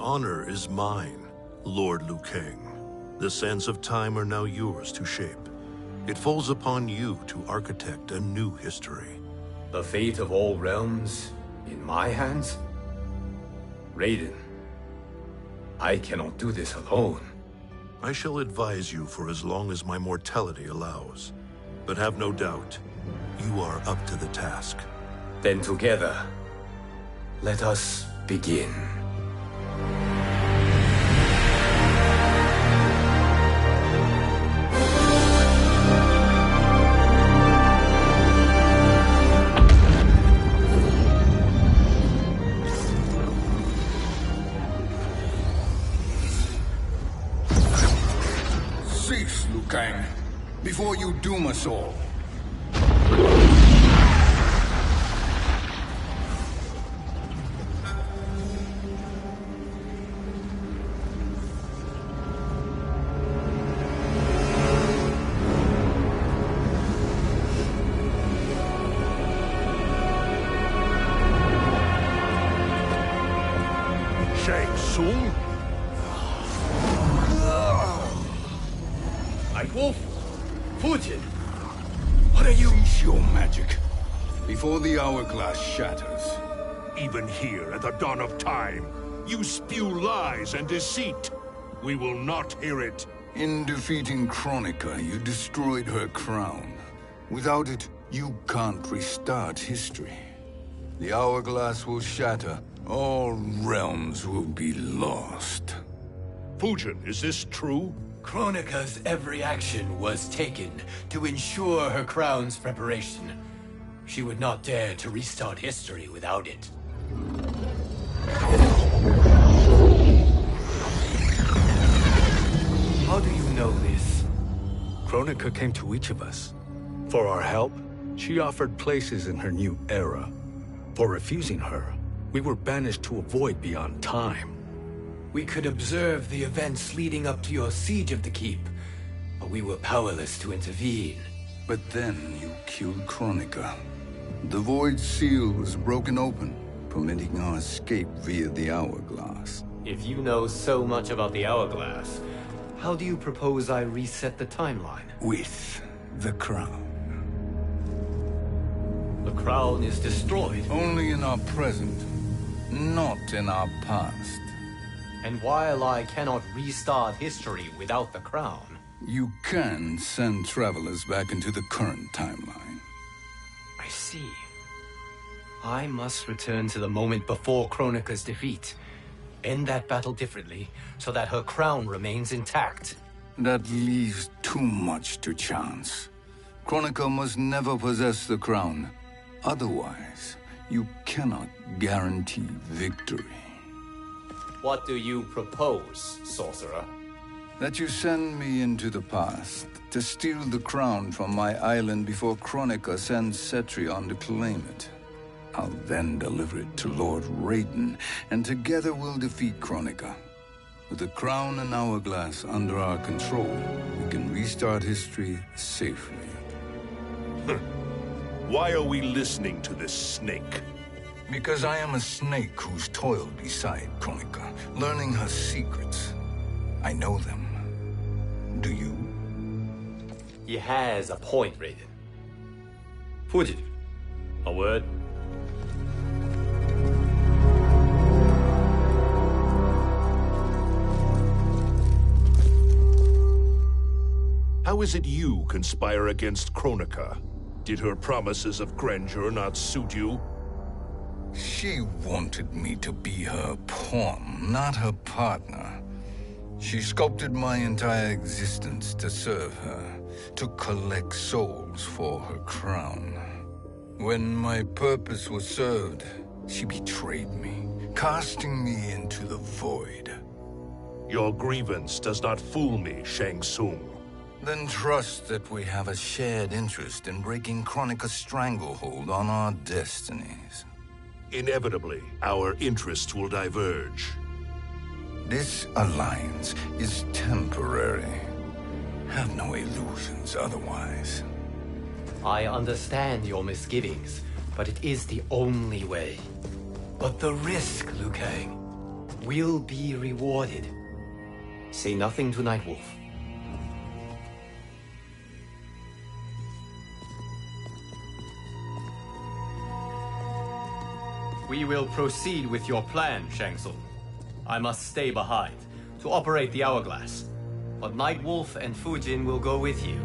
honor is mine, Lord Liu Kang. The sands of time are now yours to shape. It falls upon you to architect a new history. The fate of all realms in my hands? Raiden, I cannot do this alone. I shall advise you for as long as my mortality allows. But have no doubt, you are up to the task. Then together, let us begin. Cease, Liu Kang, before you doom us all. Shang Tsung? Wolf? Fujin? What are you? Cease your magic before the hourglass shatters. Even here at the dawn of time, you spew lies and deceit. We will not hear it. In defeating Kronika, you destroyed her crown. Without it, you can't restart history. The hourglass will shatter. All realms will be lost. Fujin, is this true? Kronika's every action was taken to ensure her crown's preparation. She would not dare to restart history without it. How do you know this? Kronika came to each of us. For our help, she offered places in her new era. For refusing her, we were banished to a void beyond time. We could observe the events leading up to your siege of the keep, but we were powerless to intervene. But then you killed Kronika. The void seal was broken open, permitting our escape via the hourglass. If you know so much about the hourglass, how do you propose I reset the timeline? With the crown. The crown is destroyed. Only in our present, not in our past. And while I cannot restart history without the crown... You can send travelers back into the current timeline. I see. I must return to the moment before Kronika's defeat. End that battle differently, so that her crown remains intact. That leaves too much to chance. Kronika must never possess the crown. Otherwise, you cannot guarantee victory. What do you propose, sorcerer? That you send me into the past to steal the crown from my island before Kronika sends Cetrion to claim it. I'll then deliver it to Lord Raiden, and together we'll defeat Kronika. With the crown and hourglass under our control, we can restart history safely. Why are we listening to this snake? Because I am a snake who's toiled beside Kronika, learning her secrets. I know them. Do you? He has a point, Raiden. Fujin, a word? How is it you conspire against Kronika? Did her promises of grandeur not suit you? She wanted me to be her pawn, not her partner. She sculpted my entire existence to serve her, to collect souls for her crown. When my purpose was served, she betrayed me, casting me into the void. Your grievance does not fool me, Shang Tsung. Then trust that we have a shared interest in breaking Kronika's stranglehold on our destinies. Inevitably, our interests will diverge. This alliance is temporary. Have no illusions otherwise. I understand your misgivings, but it is the only way. But the risk, Liu Kang. will be rewarded. Say nothing to Nightwolf. We will proceed with your plan, Shang Tsung. I must stay behind to operate the hourglass. But Nightwolf and Fujin will go with you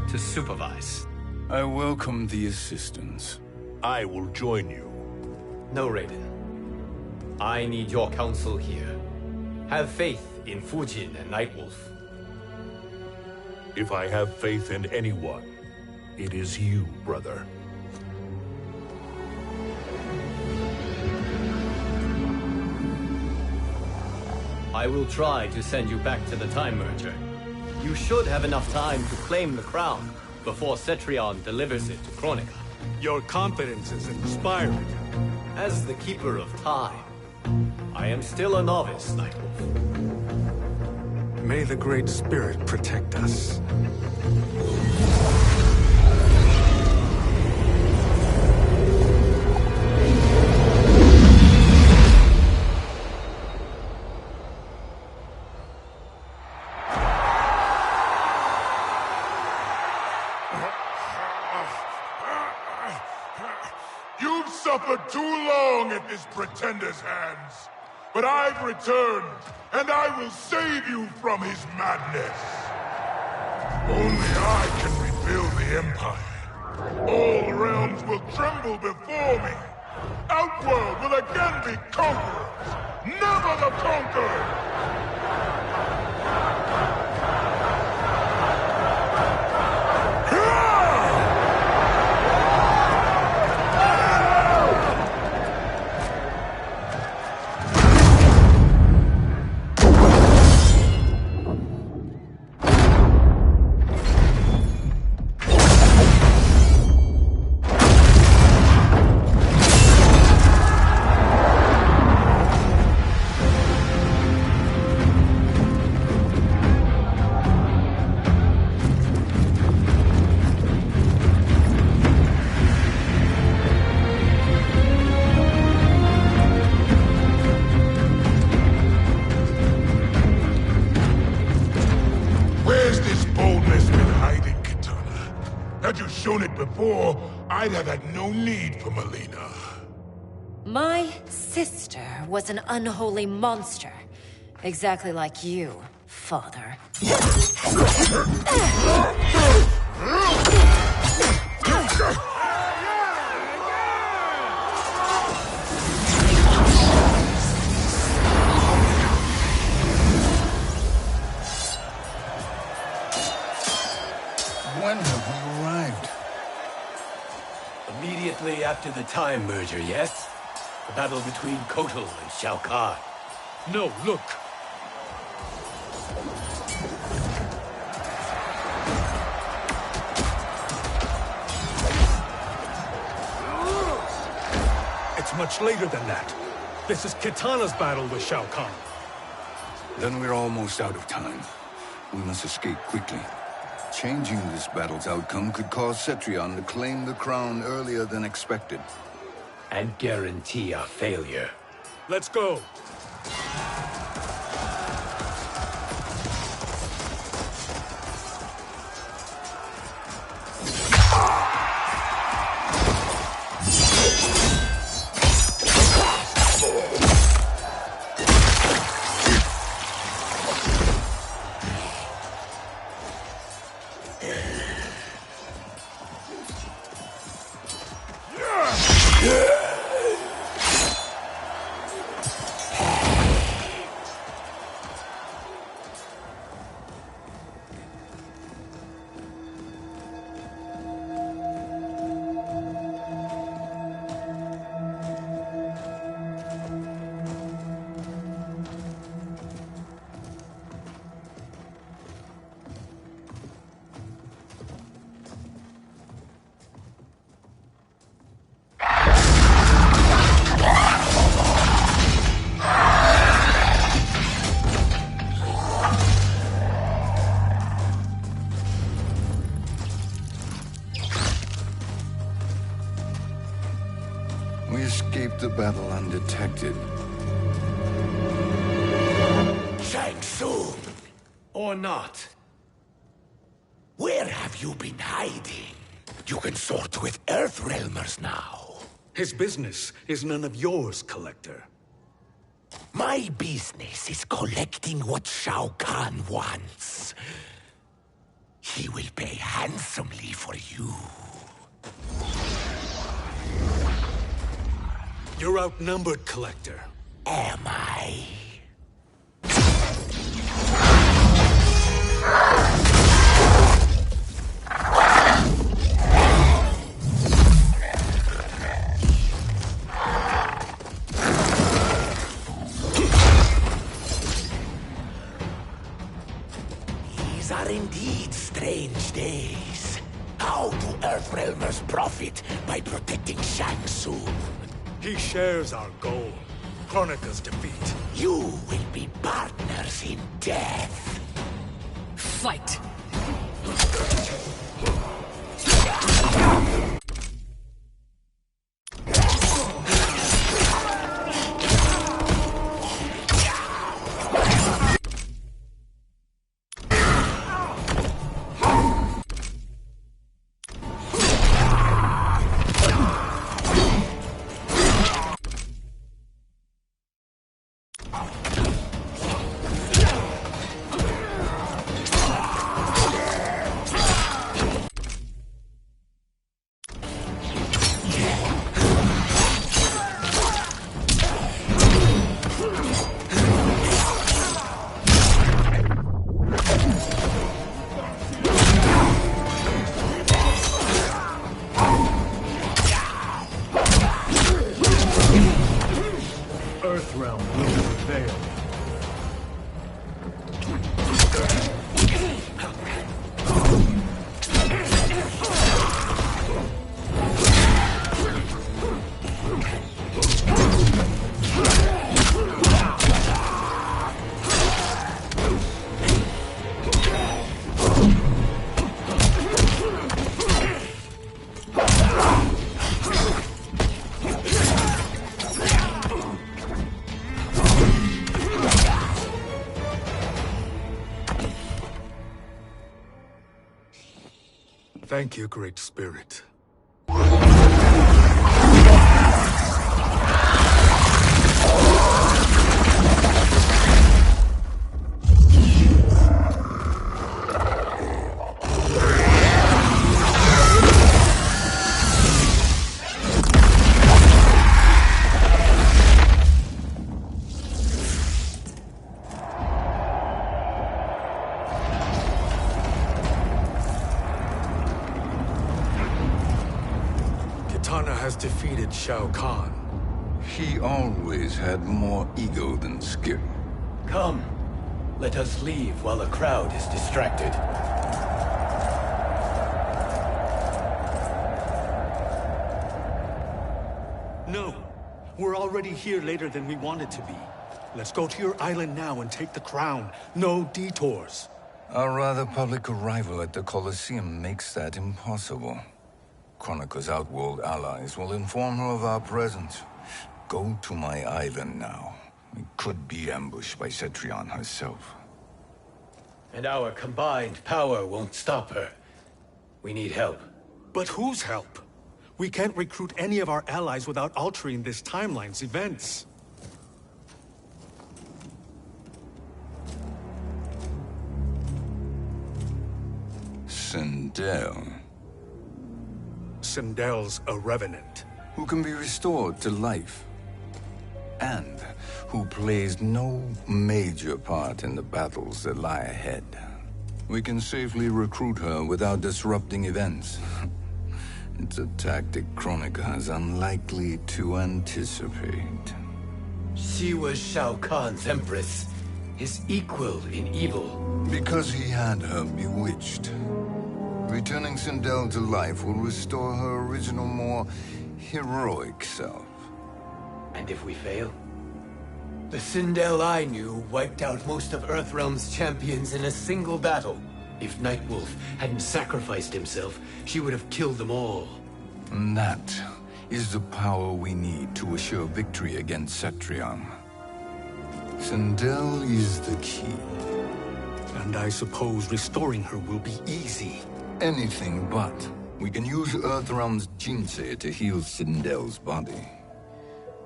to supervise. I welcome the assistance. I will join you. No, Raiden. I need your counsel here. Have faith in Fujin and Nightwolf. If I have faith in anyone, it is you, brother. I will try to send you back to the Time Merger. You should have enough time to claim the crown before Cetrion delivers it to Kronika. Your confidence is inspiring. As the Keeper of Time, I am still a novice, Nightwolf. May the Great Spirit protect us. You've suffered too long at this pretender's hands. But I've returned, and I will save you from his madness. Only I can rebuild the Empire. All realms will tremble before me. Outworld will again be conquerors, never the conquered! Before, I'd have had no need for Melina. My sister was an unholy monster. Exactly like you, father. When have we arrived? Immediately after the Time Merger, yes? The battle between Kotal and Shao Kahn. No, look. It's much later than that. This is Kitana's battle with Shao Kahn. Then we're almost out of time. We must escape quickly. Changing this battle's outcome could cause Cetrion to claim the crown earlier than expected. And guarantee our failure. Let's go. We escaped the battle undetected. Or not. Where have you been hiding? You can sort with Earthrealmers now. His business is none of yours, Collector. My business is collecting what Shao Kahn wants. He will pay handsomely for you. You're outnumbered, Collector. Am I? These are indeed strange days. How do Earthrealmers profit by protecting Shang Tsung? He shares our goal. Kronika's defeat. You will be partners in death. Fight! Earthrealm will prevail. Thank you, Great Spirit. Has defeated Shao Kahn. He always had more ego than skill. Come, let us leave while the crowd is distracted. No, we're already here later than we wanted to be. Let's go to your island now and take the crown. No detours. Our rather public arrival at the Colosseum makes that impossible. Kronika's outworld allies will inform her of our presence. Go to my island now. We could be ambushed by Cetrion herself. And our combined power won't stop her. We need help. But whose help? We can't recruit any of our allies without altering this timeline's events. Sindel. Sindel's a revenant. Who can be restored to life. And who plays no major part in the battles that lie ahead. We can safely recruit her without disrupting events. It's a tactic Kronika is unlikely to anticipate. She was Shao Kahn's empress, his equal in evil. Because he had her bewitched. Returning Sindel to life will restore her original, more heroic self. And if we fail? The Sindel I knew wiped out most of Earthrealm's champions in a single battle. If Nightwolf hadn't sacrificed himself, she would have killed them all. And that is the power we need to assure victory against Cetrion. Sindel is the key. And I suppose restoring her will be easy. Anything but. We can use Earthrealm's Jinsei to heal Sindel's body.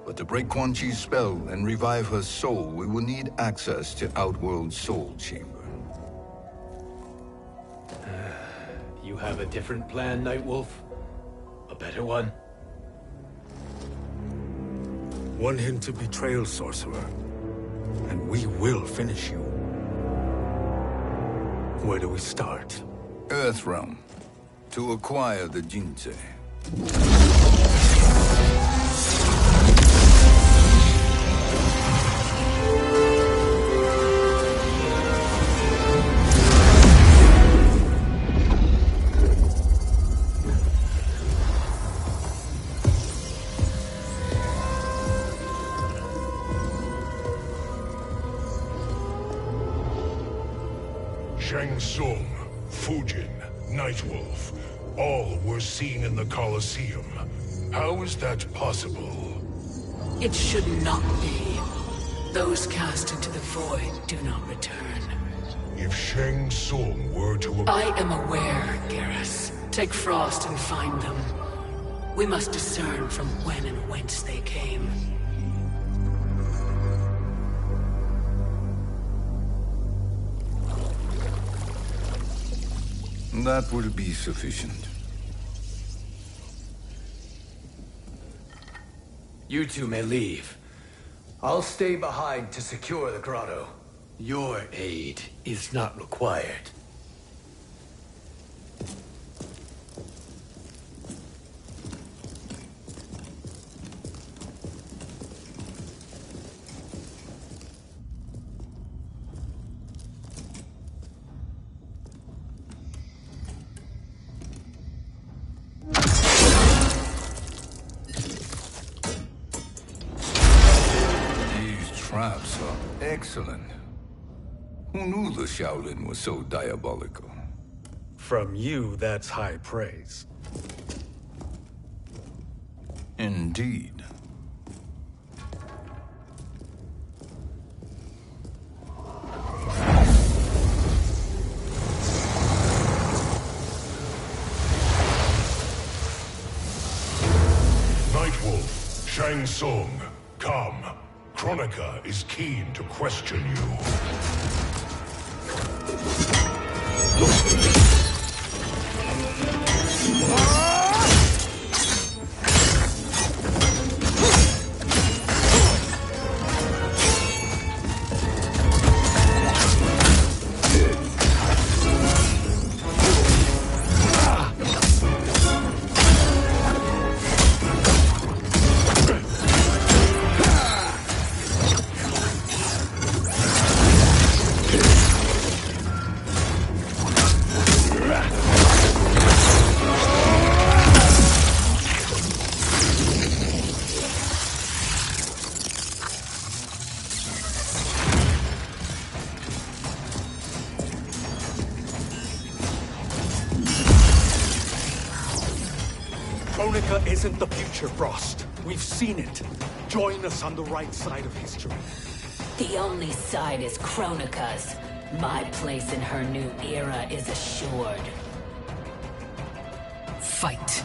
But to break Quan Chi's spell and revive her soul, we will need access to Outworld's Soul Chamber. You have a different plan, Nightwolf? A better one? One hint to betrayal, sorcerer, and we will finish you. Where do we start? Earthrealm. To acquire the Jinsei. Shang Tsung, Fujin, Nightwolf, all were seen in the Colosseum. How is that possible? It should not be. Those cast into the void do not return. If Shang Tsung were to... I am aware, Garrus. Take Frost and find them. We must discern from when and whence they came. That will be sufficient. You two may leave. I'll stay behind to secure the grotto. Your aid is not required. Traps are excellent. Who knew the Shaolin was so diabolical? From you, that's high praise. Indeed. Nightwolf, Shang Tsung, come. Kronika is keen to question you. Kronika isn't the future, Frost. We've seen it. Join us on the right side of history. The only side is Kronika's. My place in her new era is assured. Fight.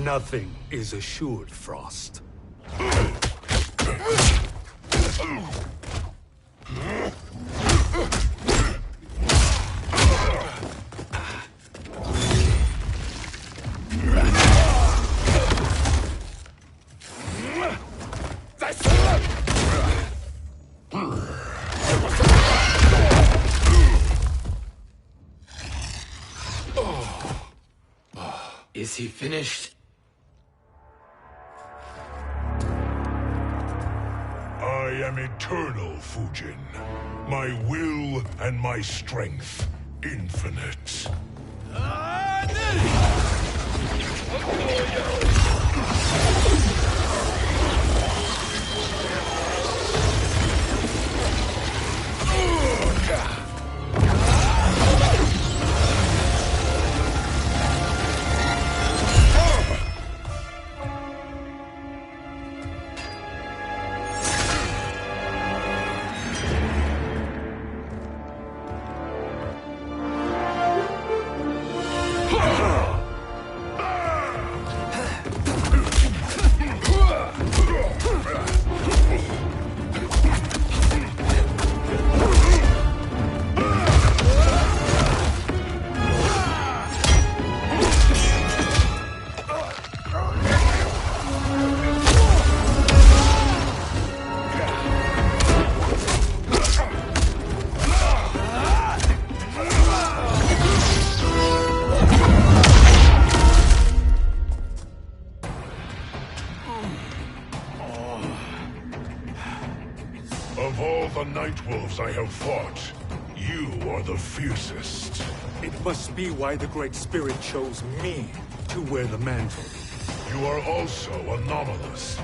Nothing is assured, Frost. Is he finished? I am eternal, Fujin. My will and my strength, infinite. Of all the Night Wolves I have fought, you are the fiercest. It must be why the Great Spirit chose me to wear the mantle. You are also anomalous.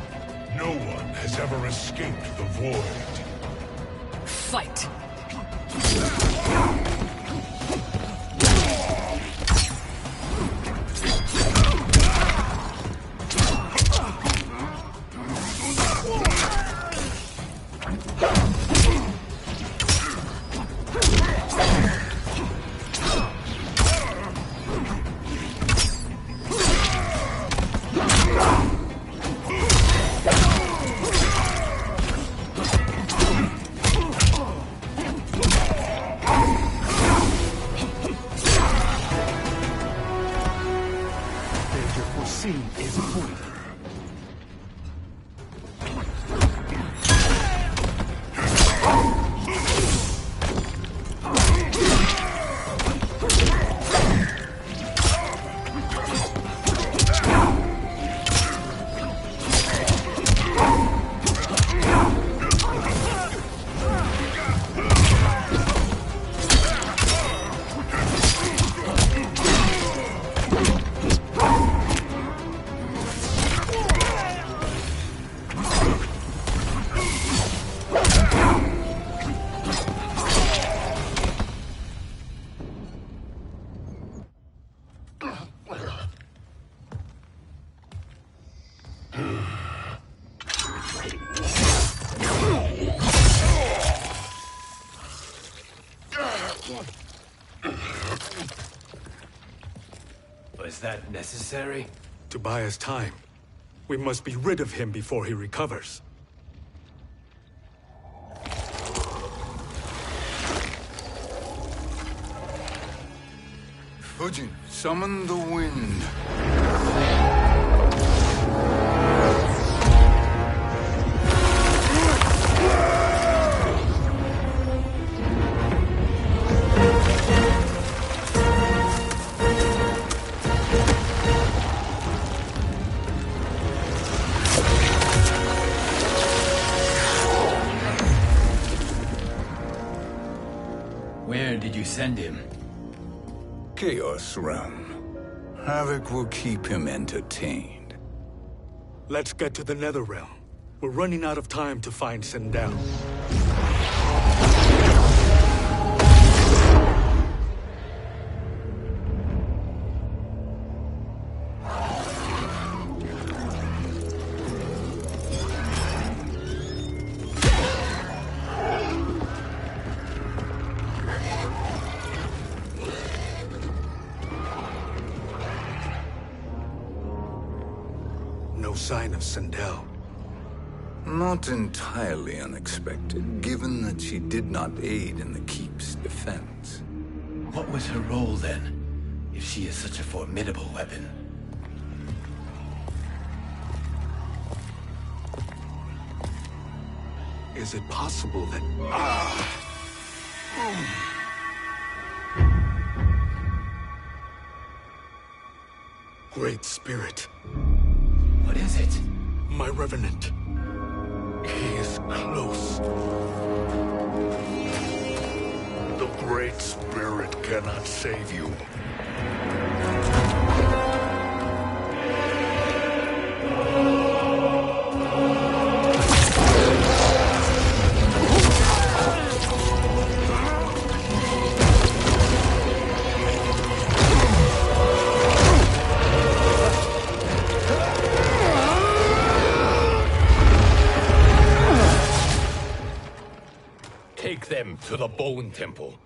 No one has ever escaped the void. Fight! Was that necessary? To buy us time. We must be rid of him before he recovers. Fujin, summon the wind. Where did you send him? Chaos Realm. Havoc will keep him entertained. Let's get to the Netherrealm. We're running out of time to find Sindel. no sign of Sindel. Not entirely unexpected, given that she did not aid in the keep's defense. What was her role then, if she is such a formidable weapon? Is it possible that... Great Spirit. What is it? My Revenant. He is close. The Great Spirit cannot save you. Take them to the Bone Temple.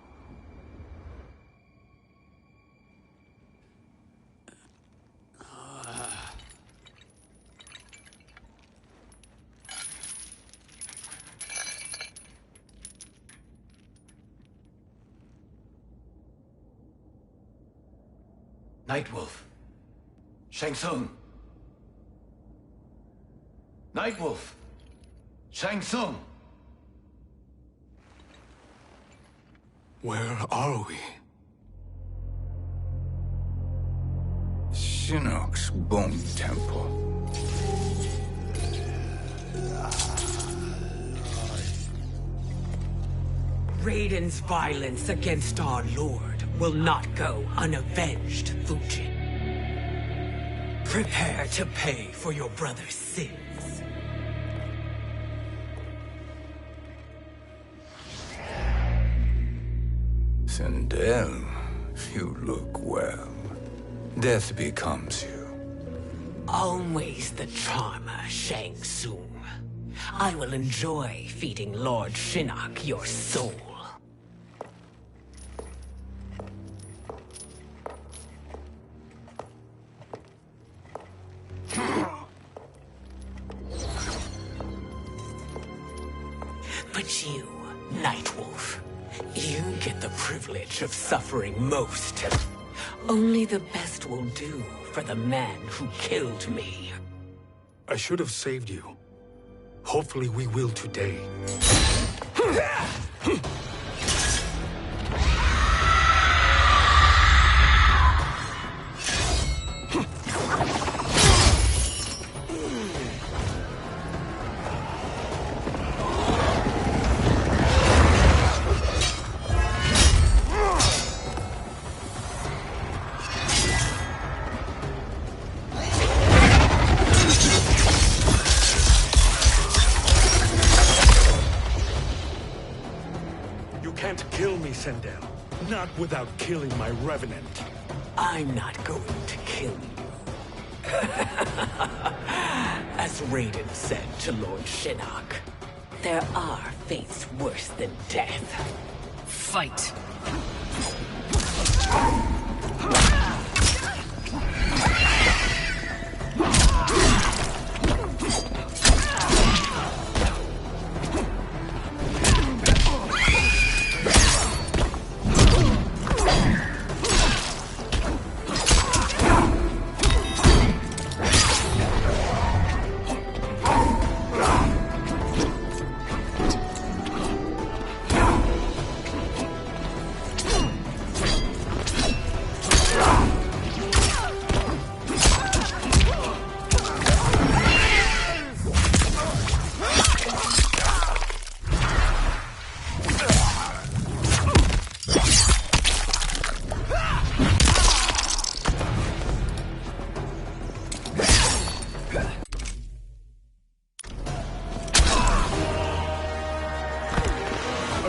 Nightwolf. Shang Tsung. Nightwolf. Shang Tsung. Where are we? Shinnok's Bone Temple. Raiden's violence against our Lord will not go unavenged, Fujin. Prepare to pay for your brother's sins. Sindel, you look well. Death becomes you. Always the charmer, Shang Tsung. I will enjoy feeding Lord Shinnok your soul. But you, Nightwolf, you get the privilege of suffering most. Only the best will do for the man who killed me. I should have saved you. Hopefully we will today. Sindel, not without killing my Revenant. I'm not going to kill you. As Raiden said to Lord Shinnok, there are fates worse than death. Fight!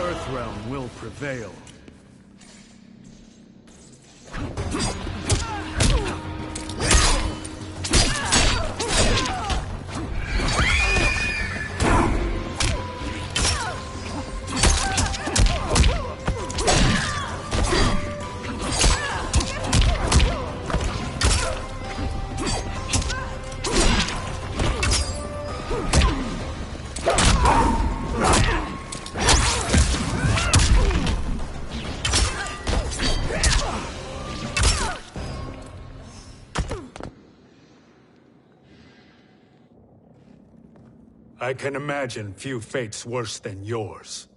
Earthrealm will prevail. I can imagine few fates worse than yours.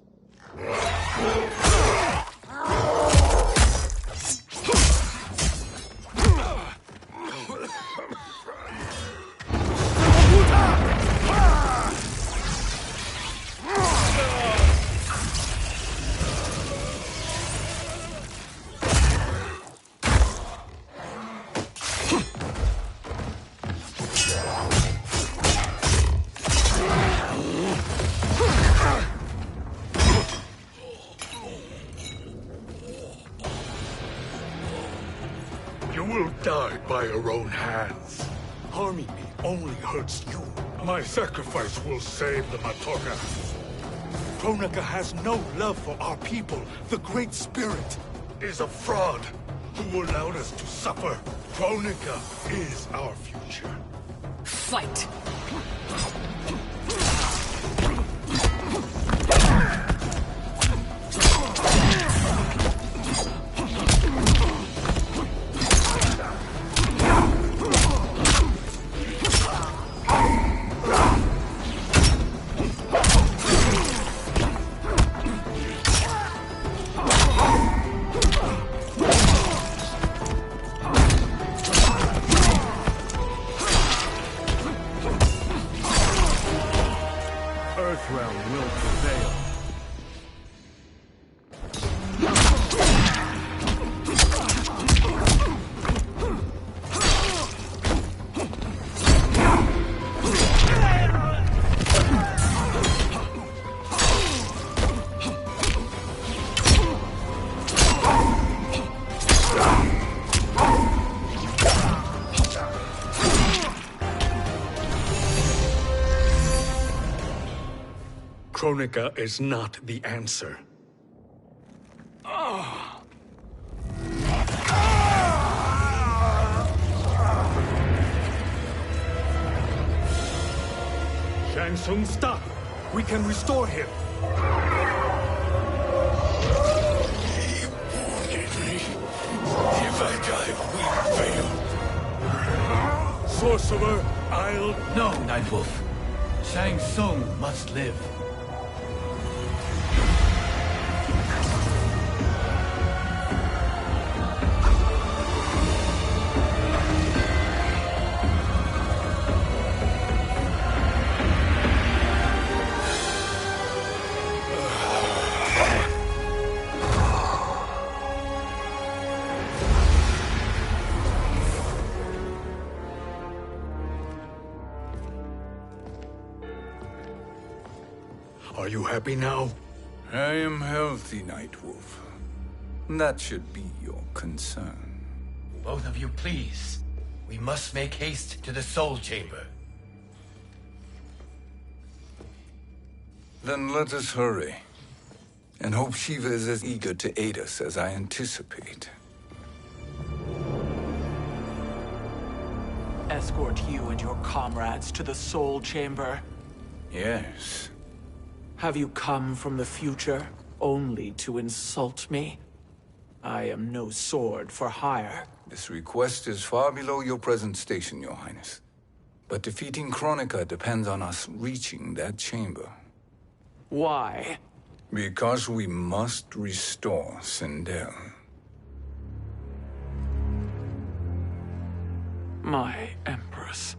You will die by your own hands. Harming me only hurts you. My sacrifice will save the Matoka. Kronika has no love for our people. The Great Spirit Is a fraud who allowed us to suffer. Kronika is our future. Fight! Earthrealm will prevail. Kronika is not the answer. Shang Tsung, stop! We can restore him. He wanted me. If I die, we fail. Sorcerer, I'll... No, Nightwolf. Shang Tsung must live. Are you happy now? I am healthy, Nightwolf. That should be your concern. Both of you, please. We must make haste to the Soul Chamber. Then let us hurry. And hope Shiva is as eager to aid us as I anticipate. Escort you and your comrades to the Soul Chamber. Yes. Have you come from the future only to insult me? I am no sword for hire. This request is far below your present station, Your Highness. But defeating Kronika depends on us reaching that chamber. Why? Because we must restore Sindel. My Empress.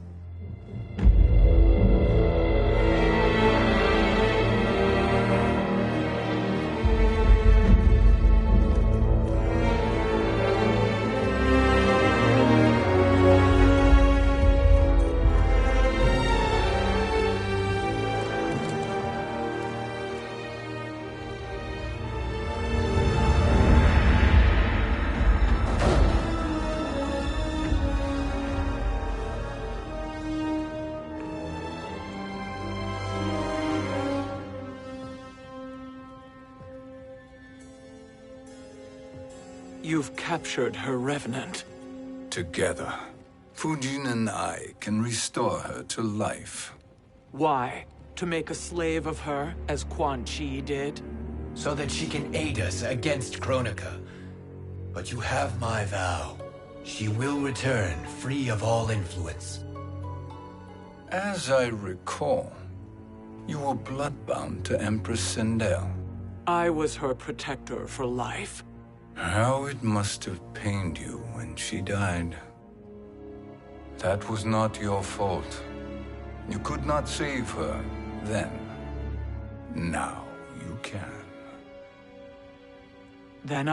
You've captured her revenant. Together, Fujin and I can restore her to life. Why? To make a slave of her, as Quan Chi did? So that she can aid us against Kronika. But you have my vow. She will return free of all influence. As I recall, You were bloodbound to Empress Sindel. I was her protector for life. How it must have pained you when she died. That was not your fault. You could not save her then. Now you can. Then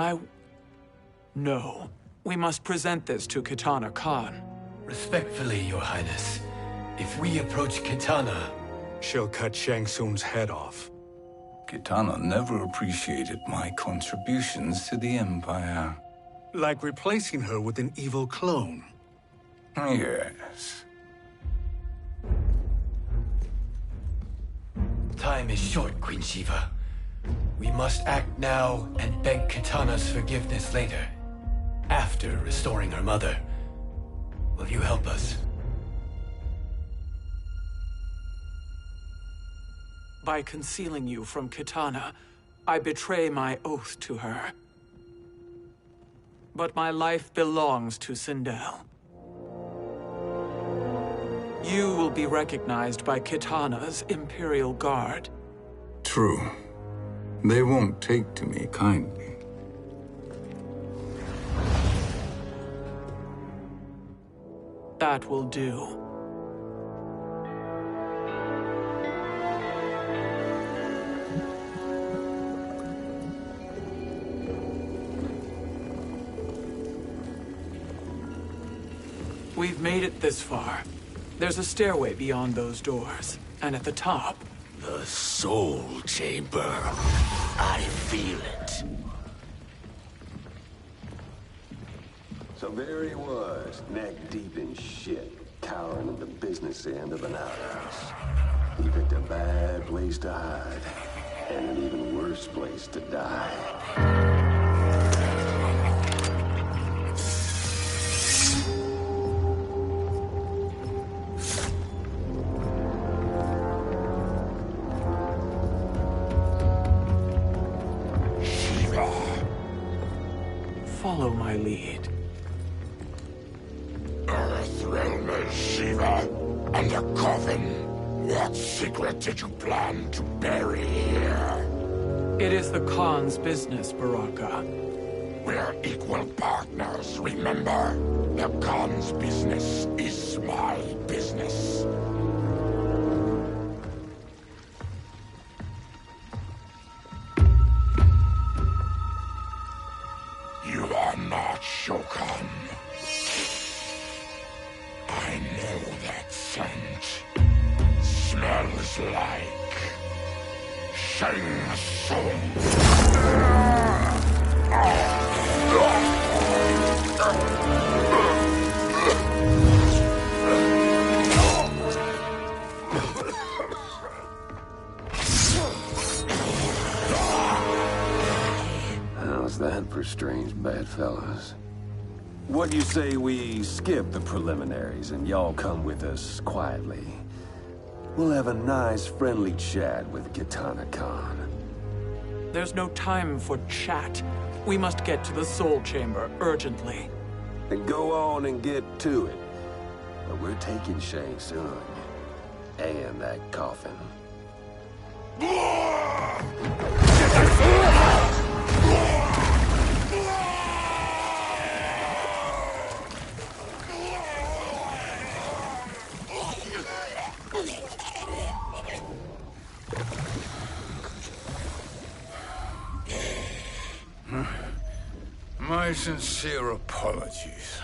No. We must present this to Kitana Khan. Respectfully, Your Highness, if we approach Kitana... She'll cut Shang Tsung's head off. Kitana never appreciated my contributions to the Empire. Like replacing her with an evil clone. Yes. Time is short, Queen Shiva. We must act now and beg Kitana's forgiveness later. After restoring her mother. Will you help us? By concealing you from Kitana, I betray my oath to her. But my life belongs to Sindel. You will be recognized by Kitana's Imperial Guard. True. They won't take to me kindly. That will do. We've made it this far. There's a stairway beyond those doors, and at the top... The Soul Chamber. I feel it. So there he was, neck deep in shit, cowering at the business end of an outhouse. He picked a bad place to hide, and an even worse place to die. Follow my lead. Earth realm is Shiva, and a coffin. What secret did you plan to bury here? It is the Khan's business, Baraka. We're equal partners, remember? The Khan's business is my business. You are not Shokan. I know that scent. Smells like Shang Tsung. How's that for strange bedfellows? What do you say we skip the preliminaries and y'all come with us quietly? We'll have a nice, friendly chat with Kitana Khan. There's no time for chat. We must get to the Soul Chamber urgently. Then go on and get to it. But we're taking Shang Tsung and that coffin. My sincere apologies.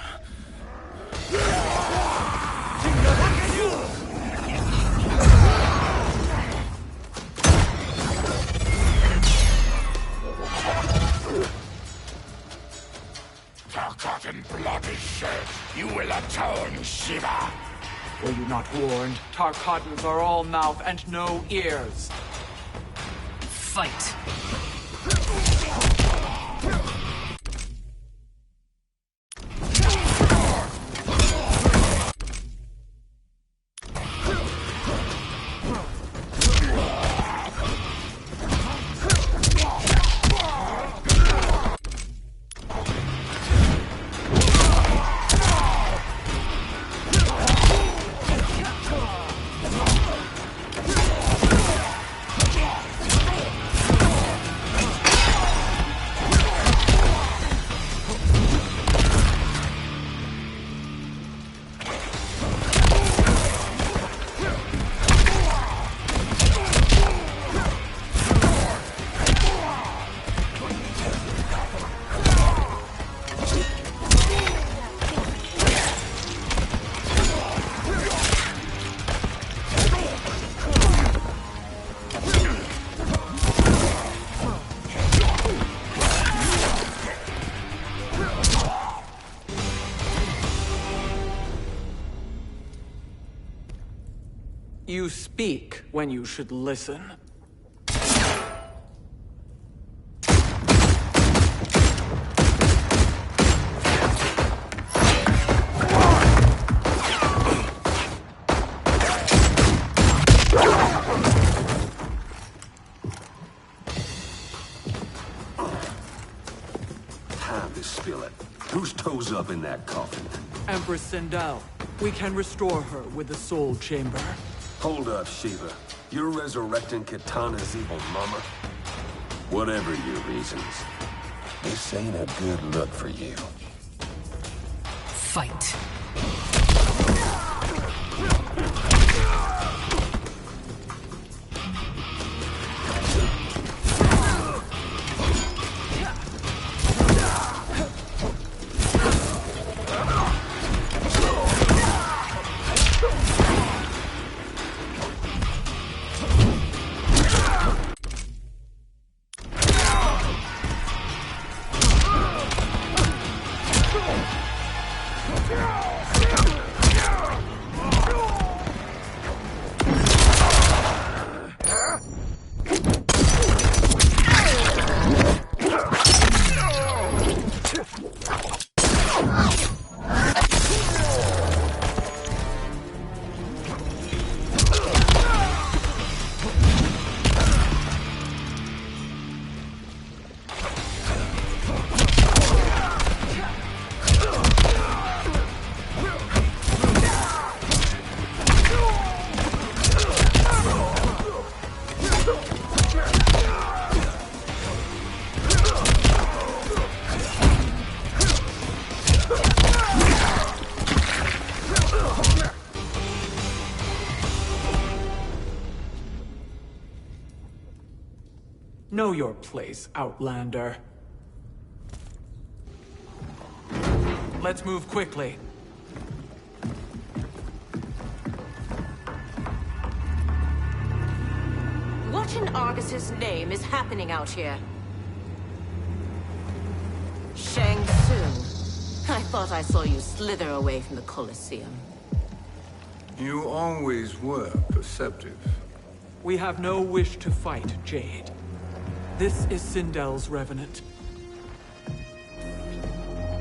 Forgotten blood is shed. You will atone, Shiva. Were you not warned? Tarkatans are all mouth and no ears. Fight. You speak when you should listen. Time to spill it. Whose toes up in that coffin? Empress Sindel. We can restore her with the soul chamber. Hold up, Shiva. You're resurrecting Kitana's evil mama? Whatever your reasons, this ain't a good look for you. Fight. Know your place, Outlander. Let's move quickly. What in Argus's name is happening out here? Shang Tsung. I thought I saw you slither away from the Colosseum. You always were perceptive. We have no wish to fight, Jade. This is Sindel's revenant.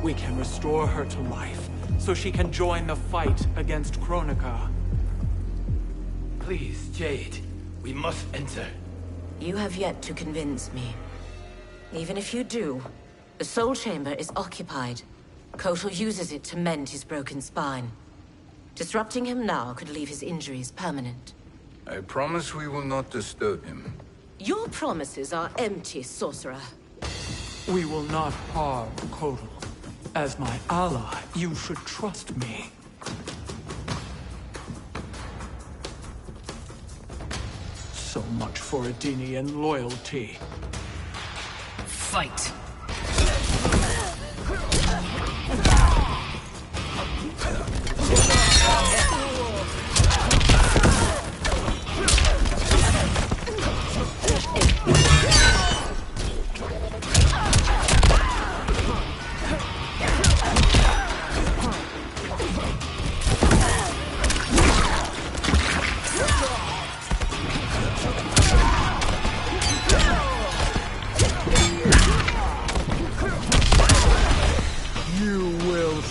We can restore her to life, so she can join the fight against Kronika. Please, Jade. We must enter. You have yet to convince me. Even if you do, the soul chamber is occupied. Kotal uses it to mend his broken spine. Disrupting him now could leave his injuries permanent. I promise we will not disturb him. Your promises are empty, sorcerer. We will not harm Kotal. As my ally, you should trust me. So much for Adenian loyalty. Fight.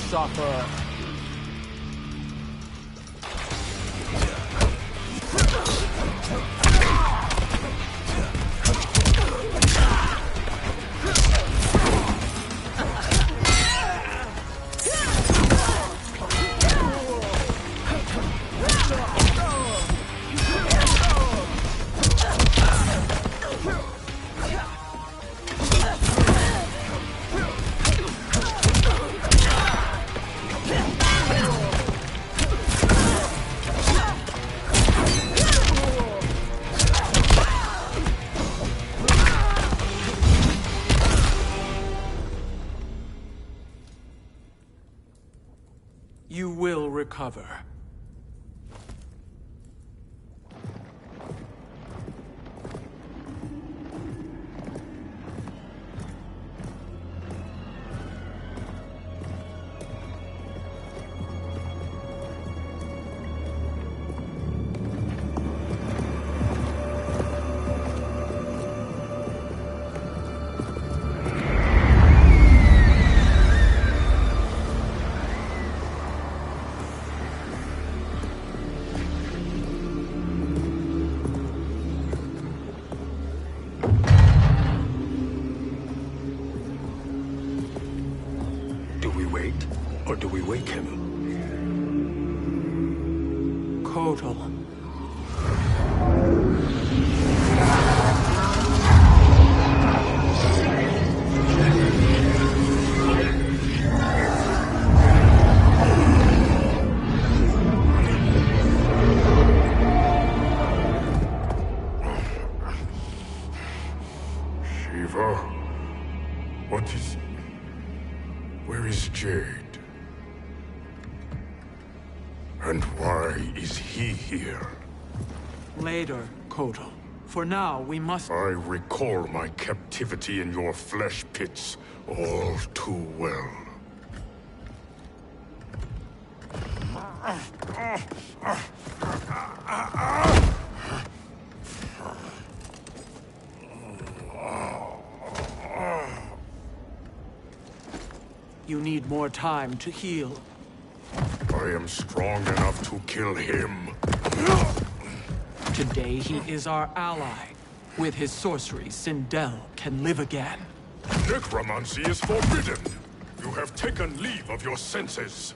Suffer. You will recover. we wake him? Kotal. What is... Where is Jade? And why is he here? Later, Kotal. For now, we must... I recall my captivity in your flesh pits all too well. You need more time to heal. I am strong enough to kill him. Today he is our ally. With his sorcery, Sindel can live again. Necromancy is forbidden. You have taken leave of your senses.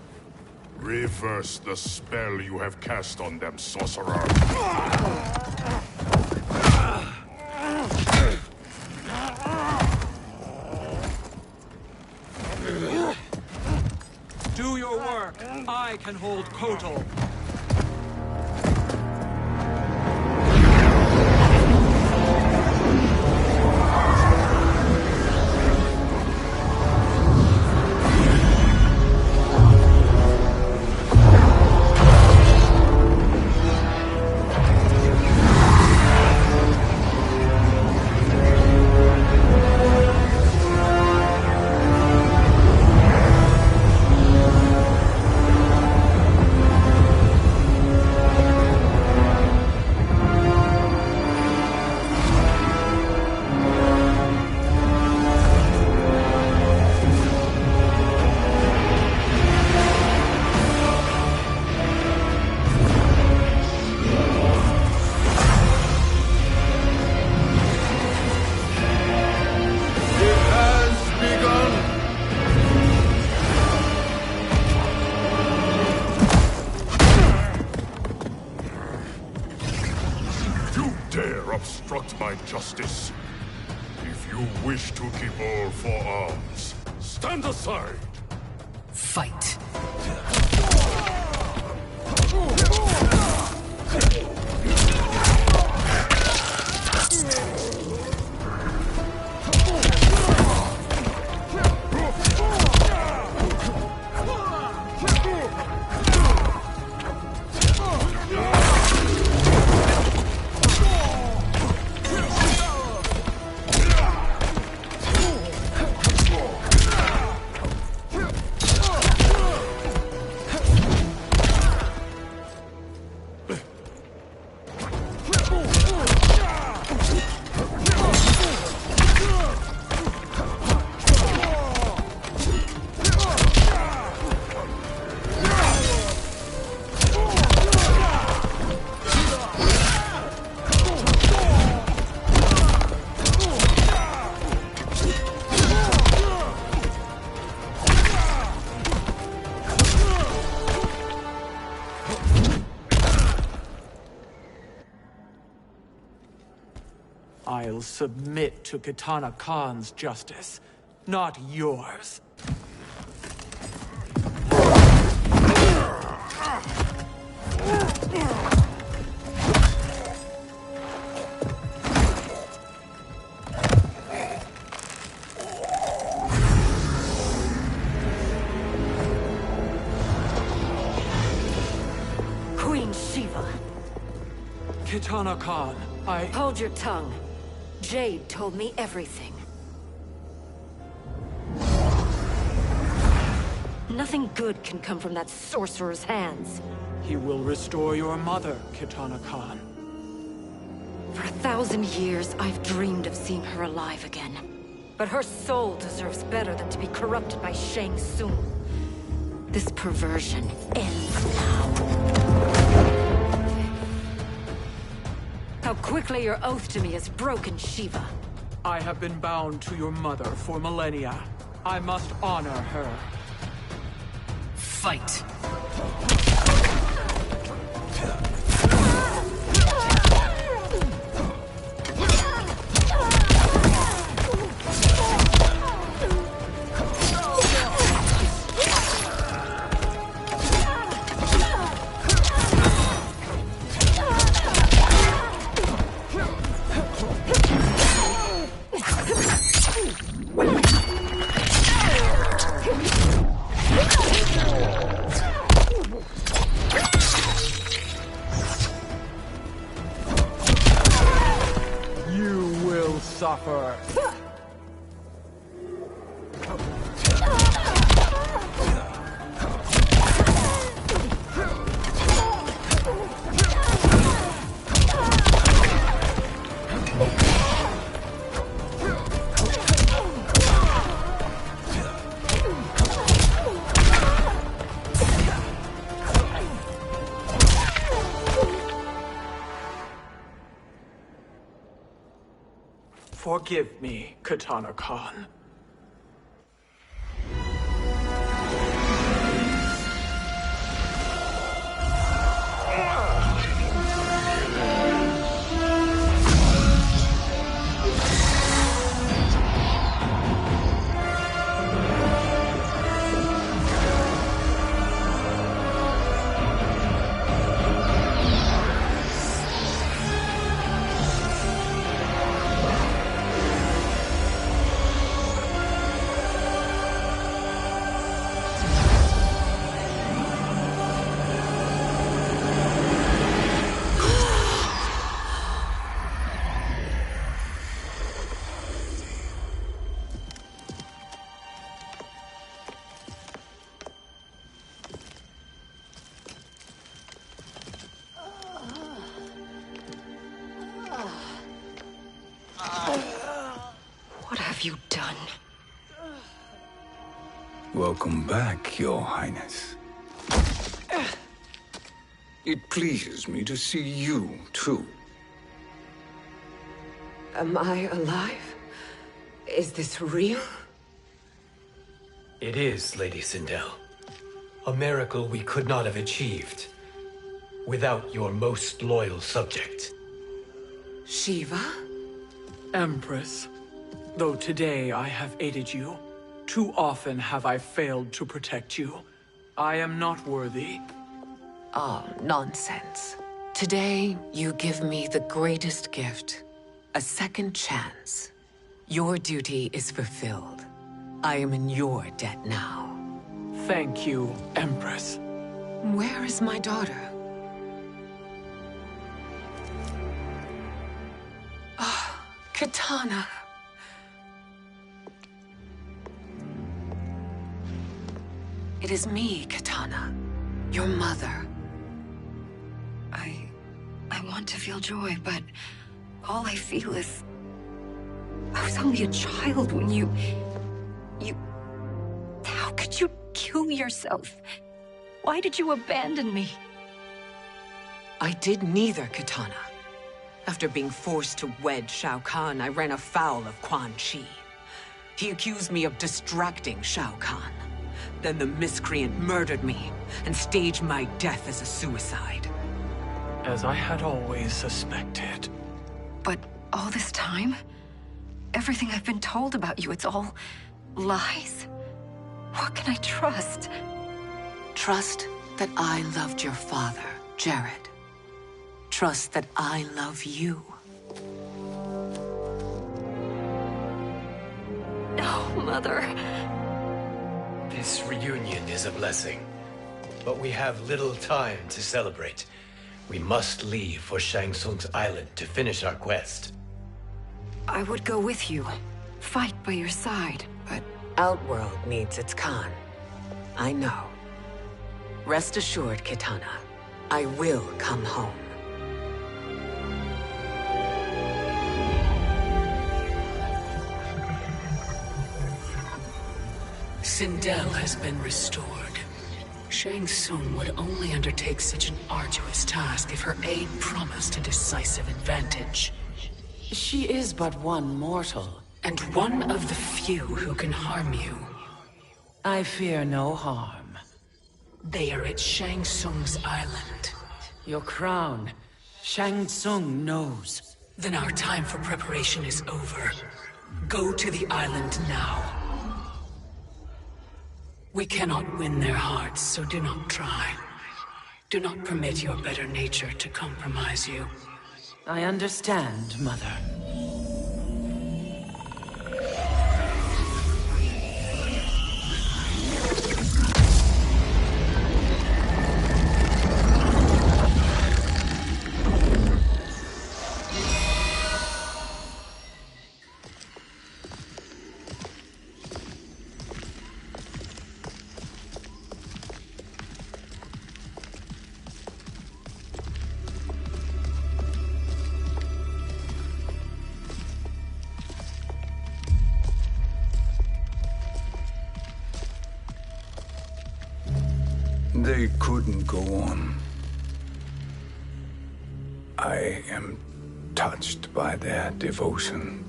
Reverse the spell you have cast on them, sorcerer. Do your work. I can hold Kotal. Obstruct my justice. If you wish to keep all four arms, stand aside. Fight. I'll submit to Kitana Khan's justice, not yours. Queen Shiva. Kitana Khan, Hold your tongue. Jade told me everything. Nothing good can come from that sorcerer's hands. He will restore your mother, Kitana Khan. For 1,000 years, I've dreamed of seeing her alive again. But her soul deserves better than to be corrupted by Shang Tsung. This perversion ends now. How quickly your oath to me has broken, Shiva. I have been bound to your mother for millennia. I must honor her. Fight! Suffer. Forgive me, Katana Khan. What have you done? Welcome back, Your Highness. It pleases me to see you, too. Am I alive? Is this real? It is, Lady Sindel. A miracle we could not have achieved without your most loyal subject. Shiva? Empress, though today I have aided you, too often have I failed to protect you. I am not worthy. Oh, nonsense. Today, you give me the greatest gift. A second chance. Your duty is fulfilled. I am in your debt now. Thank you, Empress. Where is my daughter? Ah, Katana. It is me, Katana. Your mother. I want to feel joy, but all I feel is... I was only a child when you... How could you kill yourself? Why did you abandon me? I did neither, Katana. After being forced to wed Shao Kahn, I ran afoul of Quan Chi. He accused me of distracting Shao Kahn. Then the miscreant murdered me and staged my death as a suicide. As I had always suspected. But all this time? Everything I've been told about you, it's all lies? What can I trust? Trust that I loved your father, Jared. Trust that I love you. No, Mother. This reunion is a blessing, but we have little time to celebrate. We must leave for Shang Tsung's island to finish our quest. I would go with you, fight by your side, but... Outworld needs its Khan. I know. Rest assured, Katana, I will come home. Sindel has been restored. Shang Tsung would only undertake such an arduous task if her aid promised a decisive advantage. She is but one mortal. And one of the few who can harm you. I fear no harm. They are at Shang Tsung's island. Your crown. Shang Tsung knows. Then our time for preparation is over. Go to the island now. We cannot win their hearts, so do not try. Do not permit your better nature to compromise you. I understand, Mother. They couldn't go on. I am touched by their devotion.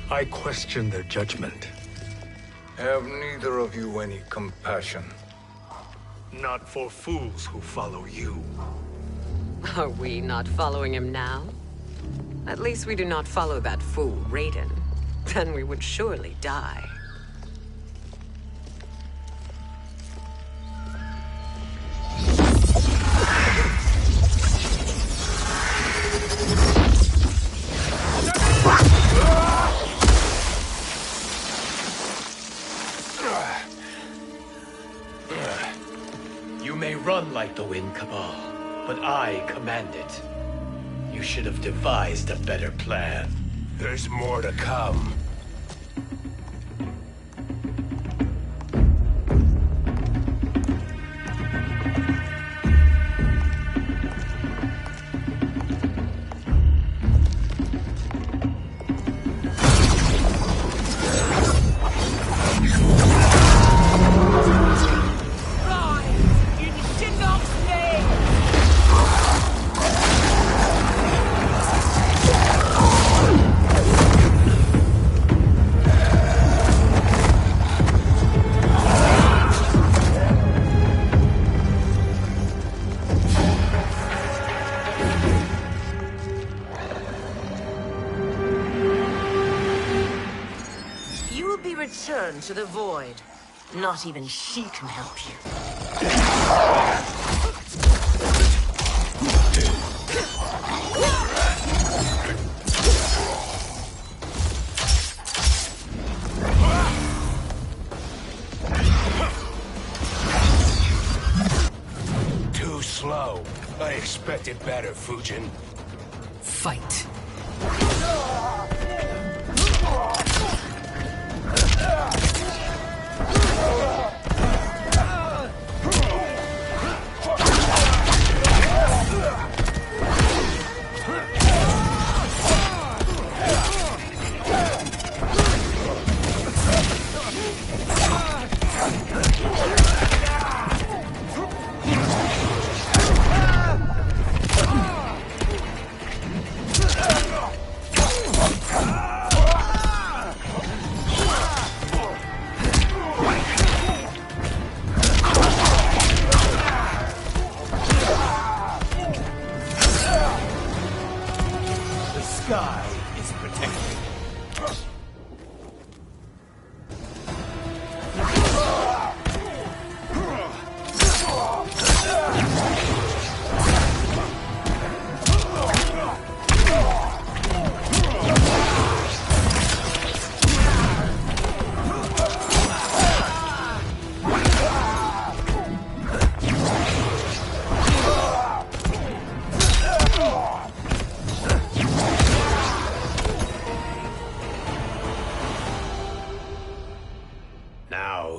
I question their judgment. Have neither of you any compassion? Not for fools who follow you. Are we not following him now? At least we do not follow that fool, Raiden. Then we would surely die. You may run like the wind, Cabal, but I command it. You should have devised a better plan. There's more to come. Return to the void. Not even she can help you. Too slow. I expected better, Fujin. Fight.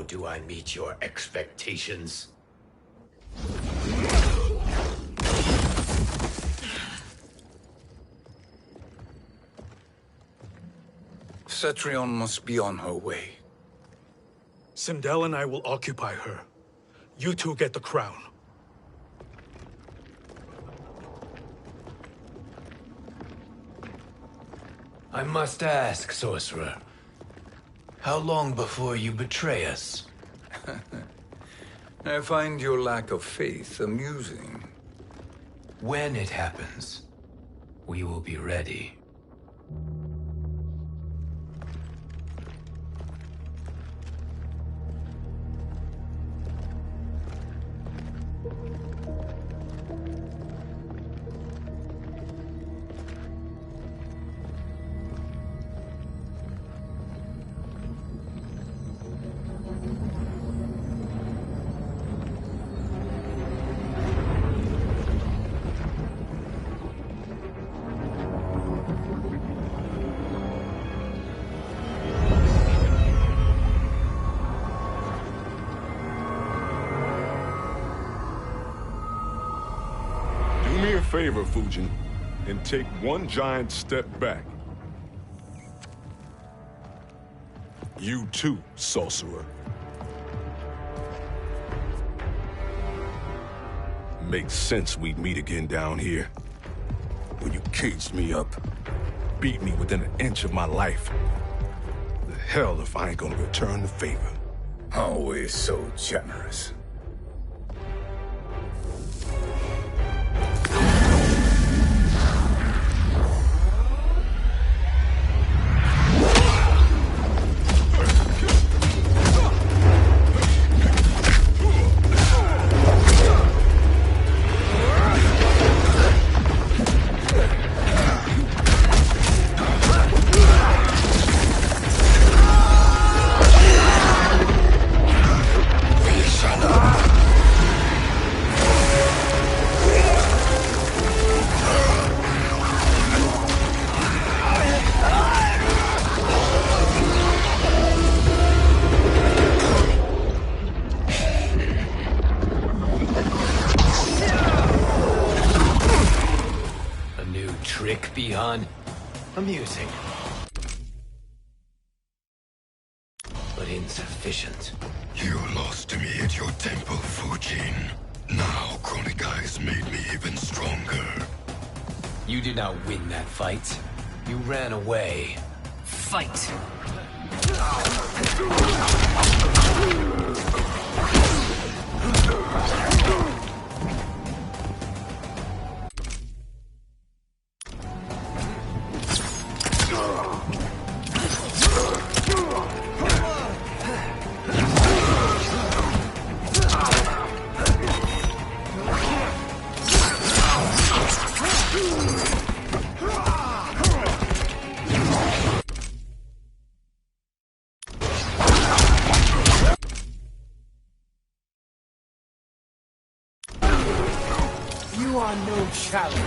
Do I meet your expectations? Cetrion must be on her way. Sindel and I will occupy her. You two get the crown. I must ask, sorcerer. How long before you betray us? I find your lack of faith amusing. When it happens, we will be ready. Do me a favor, Fujin, and take one giant step back. You too, sorcerer. Makes sense we'd meet again down here. When you caged me up, beat me within an inch of my life. The hell if I ain't gonna return the favor. Always so generous. Beyond amusing, but insufficient. You lost to me at your temple, Fujin. Now Kronika has made me even stronger. You did not win that fight. You ran away. Fight! You are no challenge.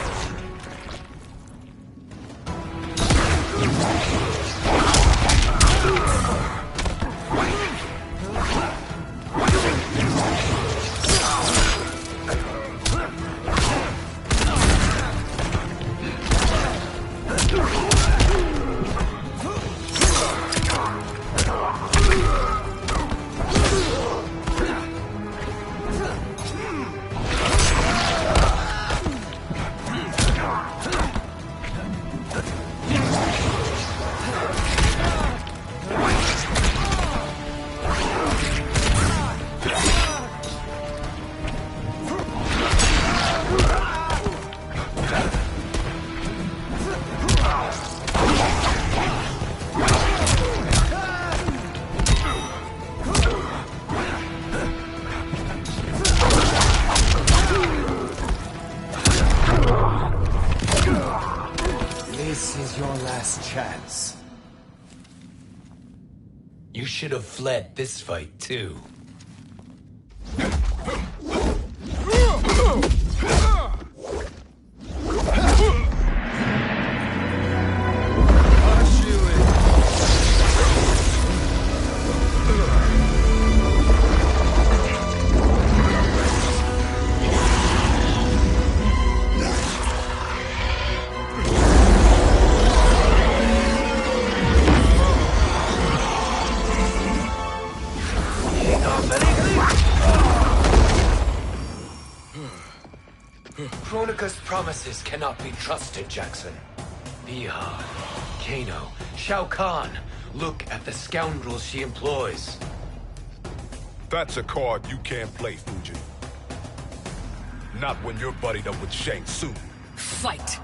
This is your last chance. You should have fled this fight, too. Kronika's promises cannot be trusted, Jackson. Bihan, Kano, Shao Kahn, Look at the scoundrels she employs. That's a card you can't play, Fujin. Not when you're buddied up with Shang Tsung. Fight!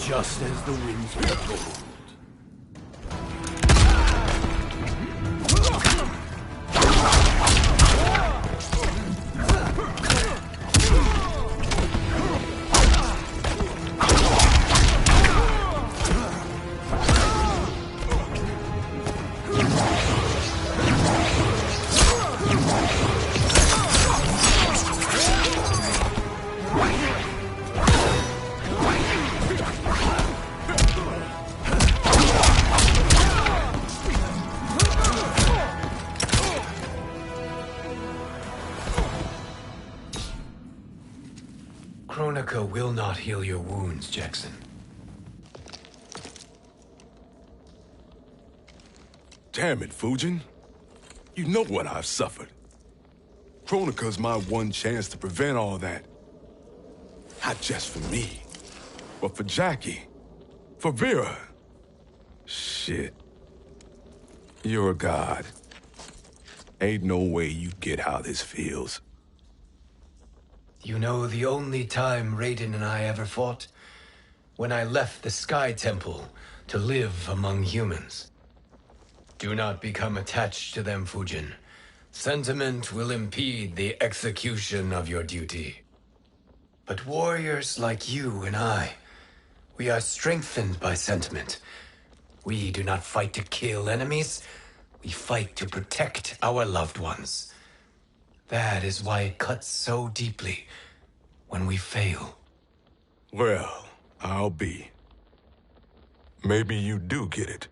Just as the winds foretold. Kronika will not heal your wounds, Jackson. Damn it, Fujin. You know what I've suffered. Kronika's my one chance to prevent all that. Not just for me, but for Jackie, for Vera. Shit. You're a god. Ain't no way you get how this feels. You know the only time Raiden and I ever fought? When I left the Sky Temple to live among humans. Do not become attached to them, Fujin. Sentiment will impede the execution of your duty. But warriors like you and I, we are strengthened by sentiment. We do not fight to kill enemies. We fight to protect our loved ones. That is why it cuts so deeply when we fail. Well, I'll be. Maybe you do get it.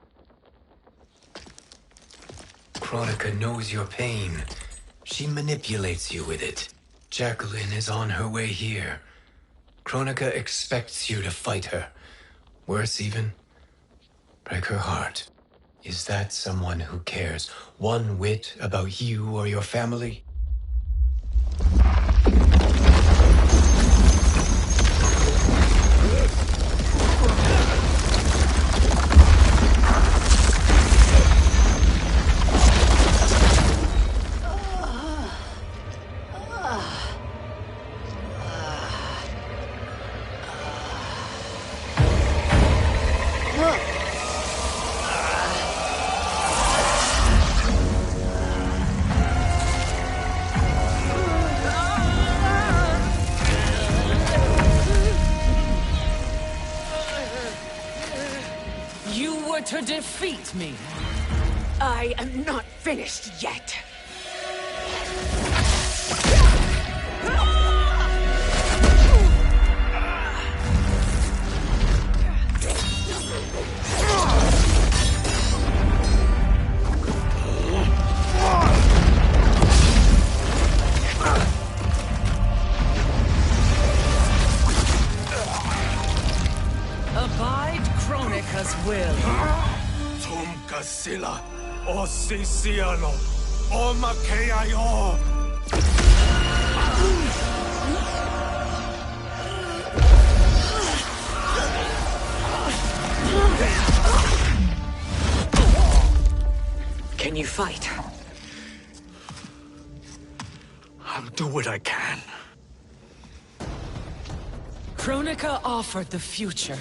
Kronika knows your pain. She manipulates you with it. Jacqueline is on her way here. Kronika expects you to fight her. Worse even, break her heart. Is that someone who cares one whit about you or your family? To defeat me. I am not finished yet. Abide Kronika's will. Sila, o Siciano, o Makeayo. Can you fight? I'll do what I can. Kronika offered the future,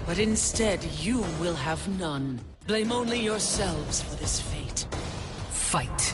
but instead you will have none. Blame only yourselves for this fate. Fight.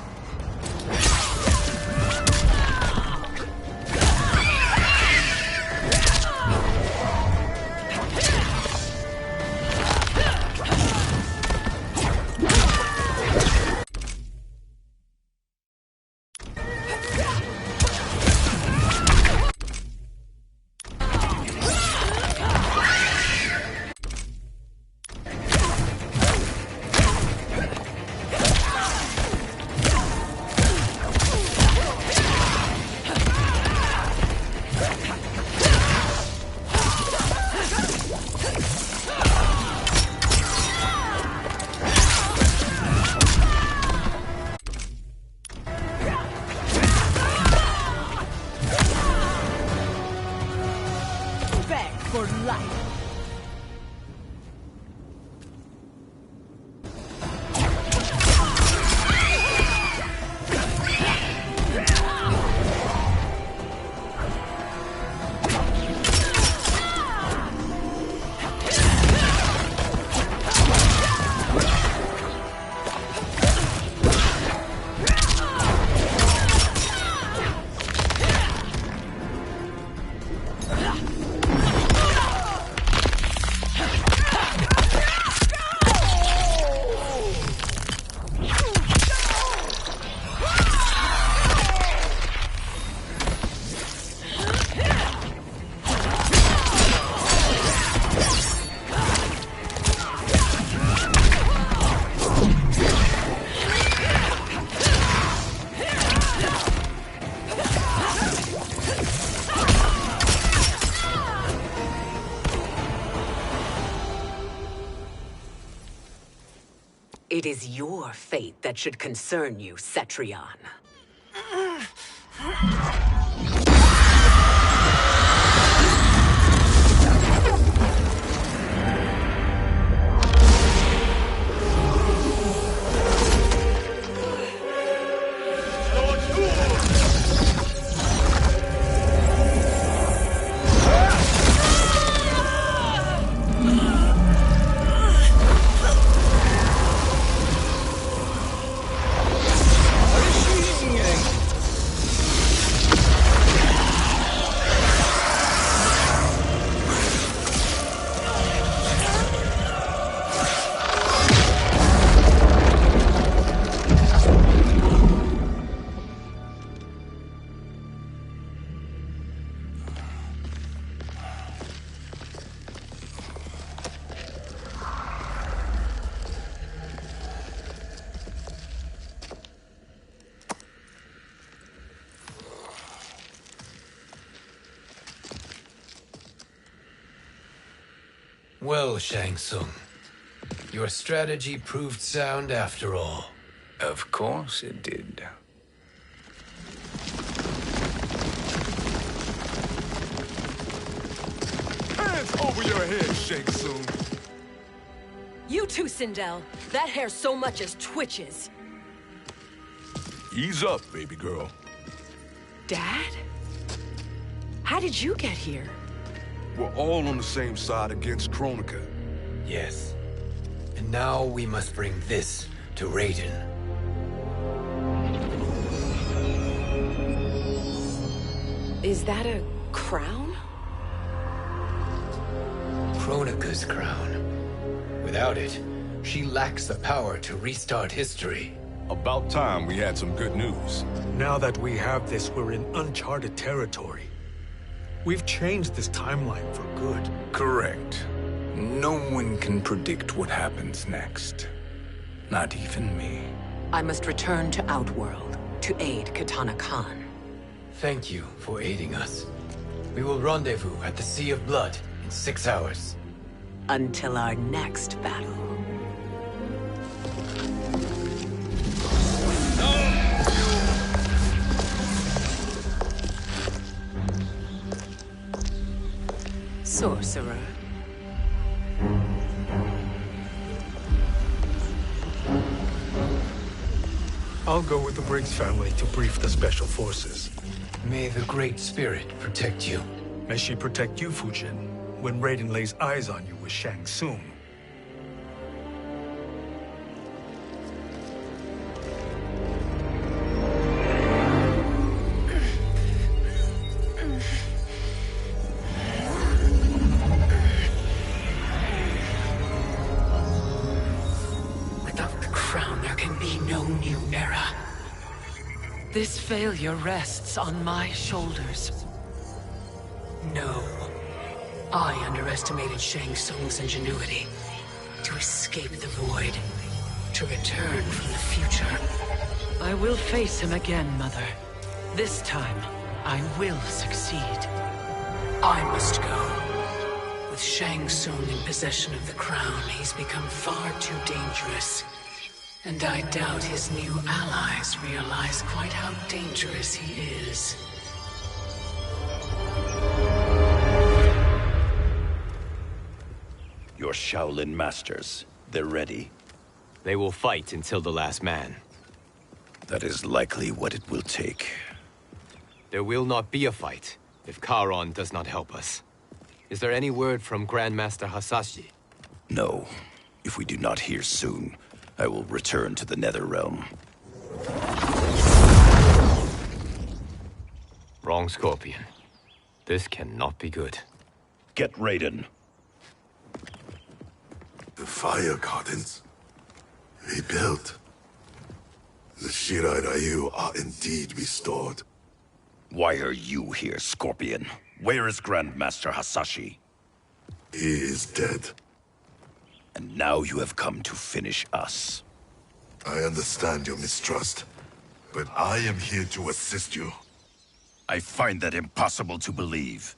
It is your fate that should concern you, Cetrion. Well, Shang Tsung, your strategy proved sound after all. Of course it did. Hands over your head, Shang Tsung. You too, Sindel. That hair so much as twitches. Ease up, baby girl. Dad? How did you get here? We're all on the same side against Kronika. Yes. And now we must bring this to Raiden. Is that a crown? Kronika's crown. Without it, she lacks the power to restart history. About time we had some good news. Now that we have this, we're in uncharted territory. We've changed this timeline for good. Correct. No one can predict what happens next. Not even me. I must return to Outworld to aid Katana Khan. Thank you for aiding us. We will rendezvous at the Sea of Blood in 6 hours. Until our next battle. Sorcerer. I'll go with the Briggs family to brief the Special Forces. May the Great Spirit protect you. May she protect you, Fujin, when Raiden lays eyes on you with Shang Tsung. This failure rests on my shoulders. No. I underestimated Shang Tsung's ingenuity. To escape the void. To return from the future. I will face him again, Mother. This time, I will succeed. I must go. With Shang Tsung in possession of the crown, he's become far too dangerous. And I doubt his new allies realize quite how dangerous he is. Your Shaolin masters, they're ready. They will fight until the last man. That is likely what it will take. There will not be a fight if Charon does not help us. Is there any word from Grandmaster Hasashi? No. If we do not hear soon, I will return to the Netherrealm. Wrong, Scorpion. This cannot be good. Get Raiden. The fire gardens. Rebuilt. The Shirai Ryu are indeed restored. Why are you here, Scorpion? Where is Grandmaster Hasashi? He is dead. And now you have come to finish us. I understand your mistrust, but I am here to assist you. I find that impossible to believe.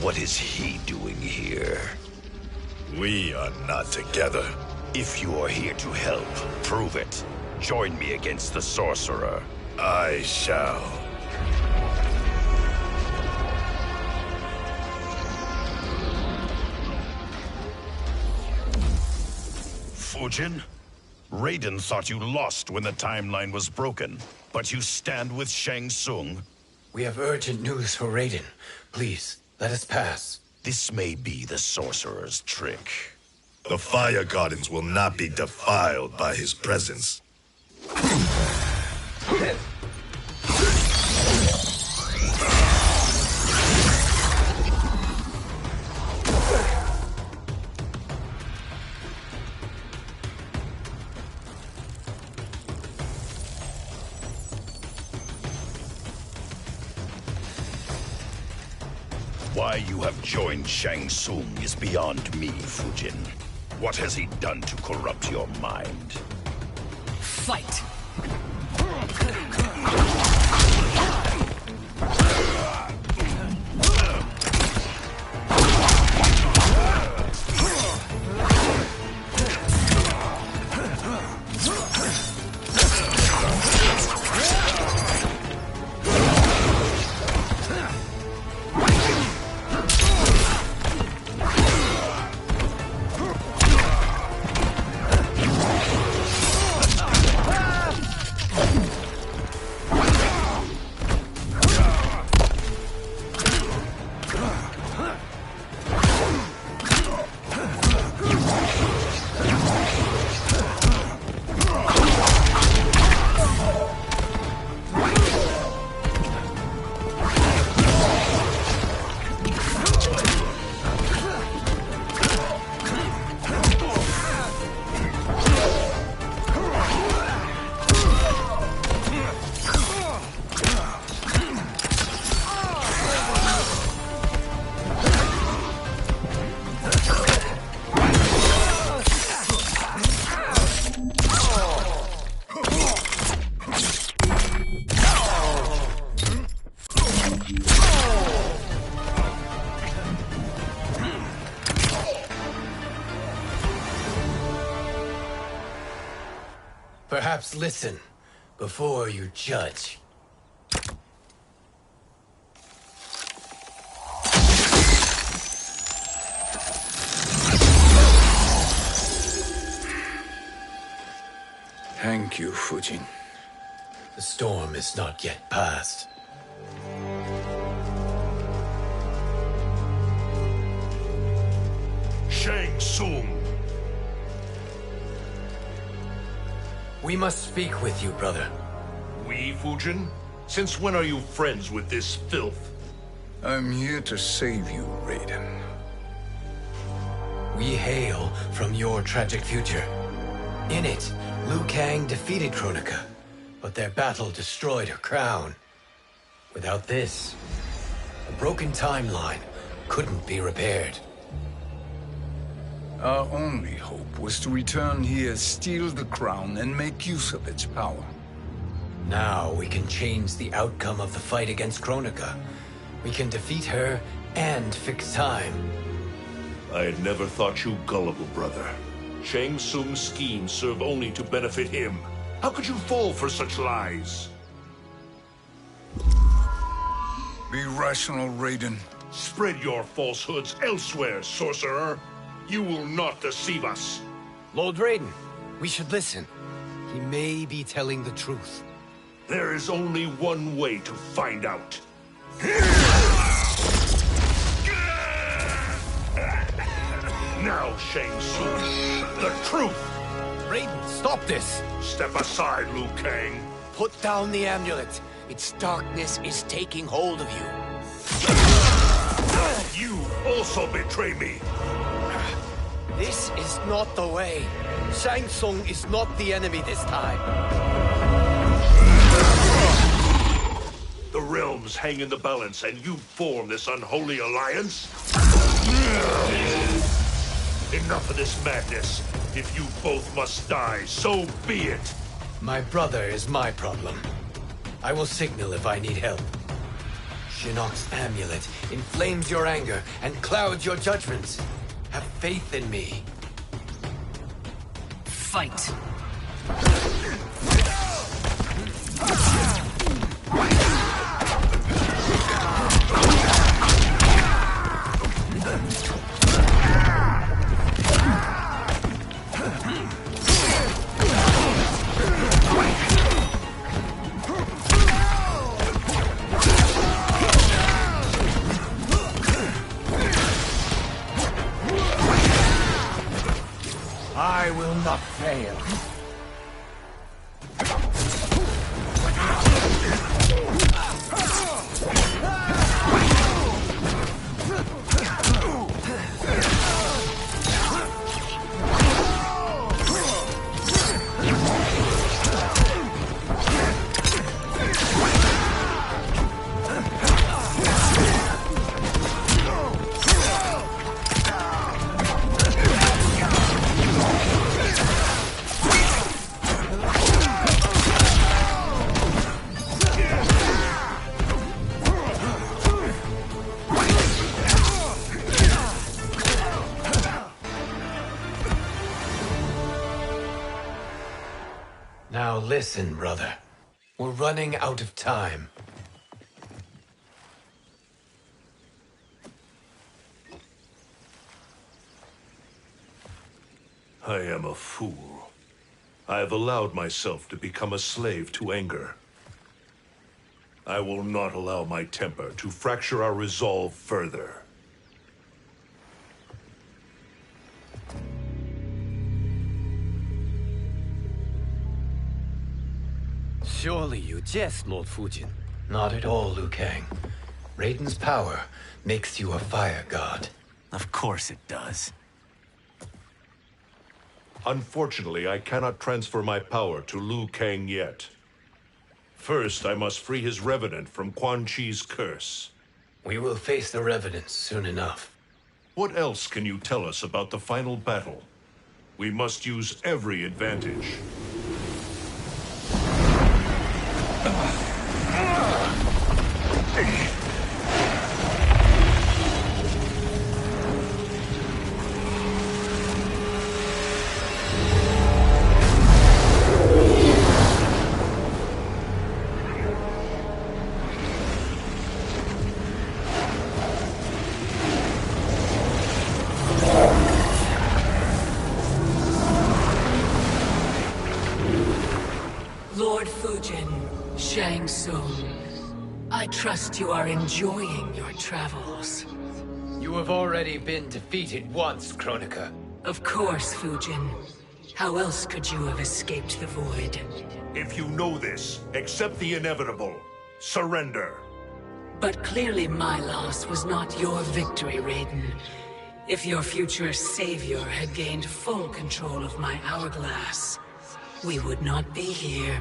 What is he doing here? We are not together. If you are here to help, prove it. Join me against the sorcerer. I shall. Fujin? Raiden thought you lost when the timeline was broken, but you stand with Shang Tsung. We have urgent news for Raiden. Please, let us pass. This may be the sorcerer's trick. The Fire Gardens will not be defiled by his presence. Why you have joined Shang Tsung is beyond me, Fujin. What has he done to corrupt your mind? Fight! Perhaps listen before you judge. Thank you, Fujin. The storm is not yet past. Shang Tsung! We must speak with you, brother. We, Fujin? Since when are you friends with this filth? I'm here to save you, Raiden. We hail from your tragic future. In it, Liu Kang defeated Kronika, but their battle destroyed her crown. Without this, a broken timeline couldn't be repaired. Our only hope was to return here, steal the crown, and make use of its power. Now we can change the outcome of the fight against Kronika. We can defeat her and fix time. I had never thought you gullible, brother. Shang Tsung's schemes serve only to benefit him. How could you fall for such lies? Be rational, Raiden. Spread your falsehoods elsewhere, sorcerer. You will not deceive us. Lord Raiden, we should listen. He may be telling the truth. There is only one way to find out. Now, Shang Tsung, the truth! Raiden, stop this! Step aside, Liu Kang. Put down the amulet. Its darkness is taking hold of you. You also betray me. This is not the way. Shang Tsung is not the enemy this time. The realms hang in the balance, and you form this unholy alliance? Enough of this madness. If you both must die, so be it. My brother is my problem. I will signal if I need help. Shinnok's amulet inflames your anger and clouds your judgments. Have faith in me. Fight. I will not fail. Now listen, brother. We're running out of time. I am a fool. I have allowed myself to become a slave to anger. I will not allow my temper to fracture our resolve further. Surely you jest, Lord Fujin. Not at all, Liu Kang. Raiden's power makes you a fire god. Of course it does. Unfortunately, I cannot transfer my power to Liu Kang yet. First, I must free his revenant from Quan Chi's curse. We will face the revenants soon enough. What else can you tell us about the final battle? We must use every advantage. Lord Fujin, Shang Tsung, I trust you are enjoying your travels. You have already been defeated once, Kronika. Of course, Fujin. How else could you have escaped the void? If you know this, accept the inevitable. Surrender. But clearly my loss was not your victory, Raiden. If your future savior had gained full control of my hourglass, we would not be here.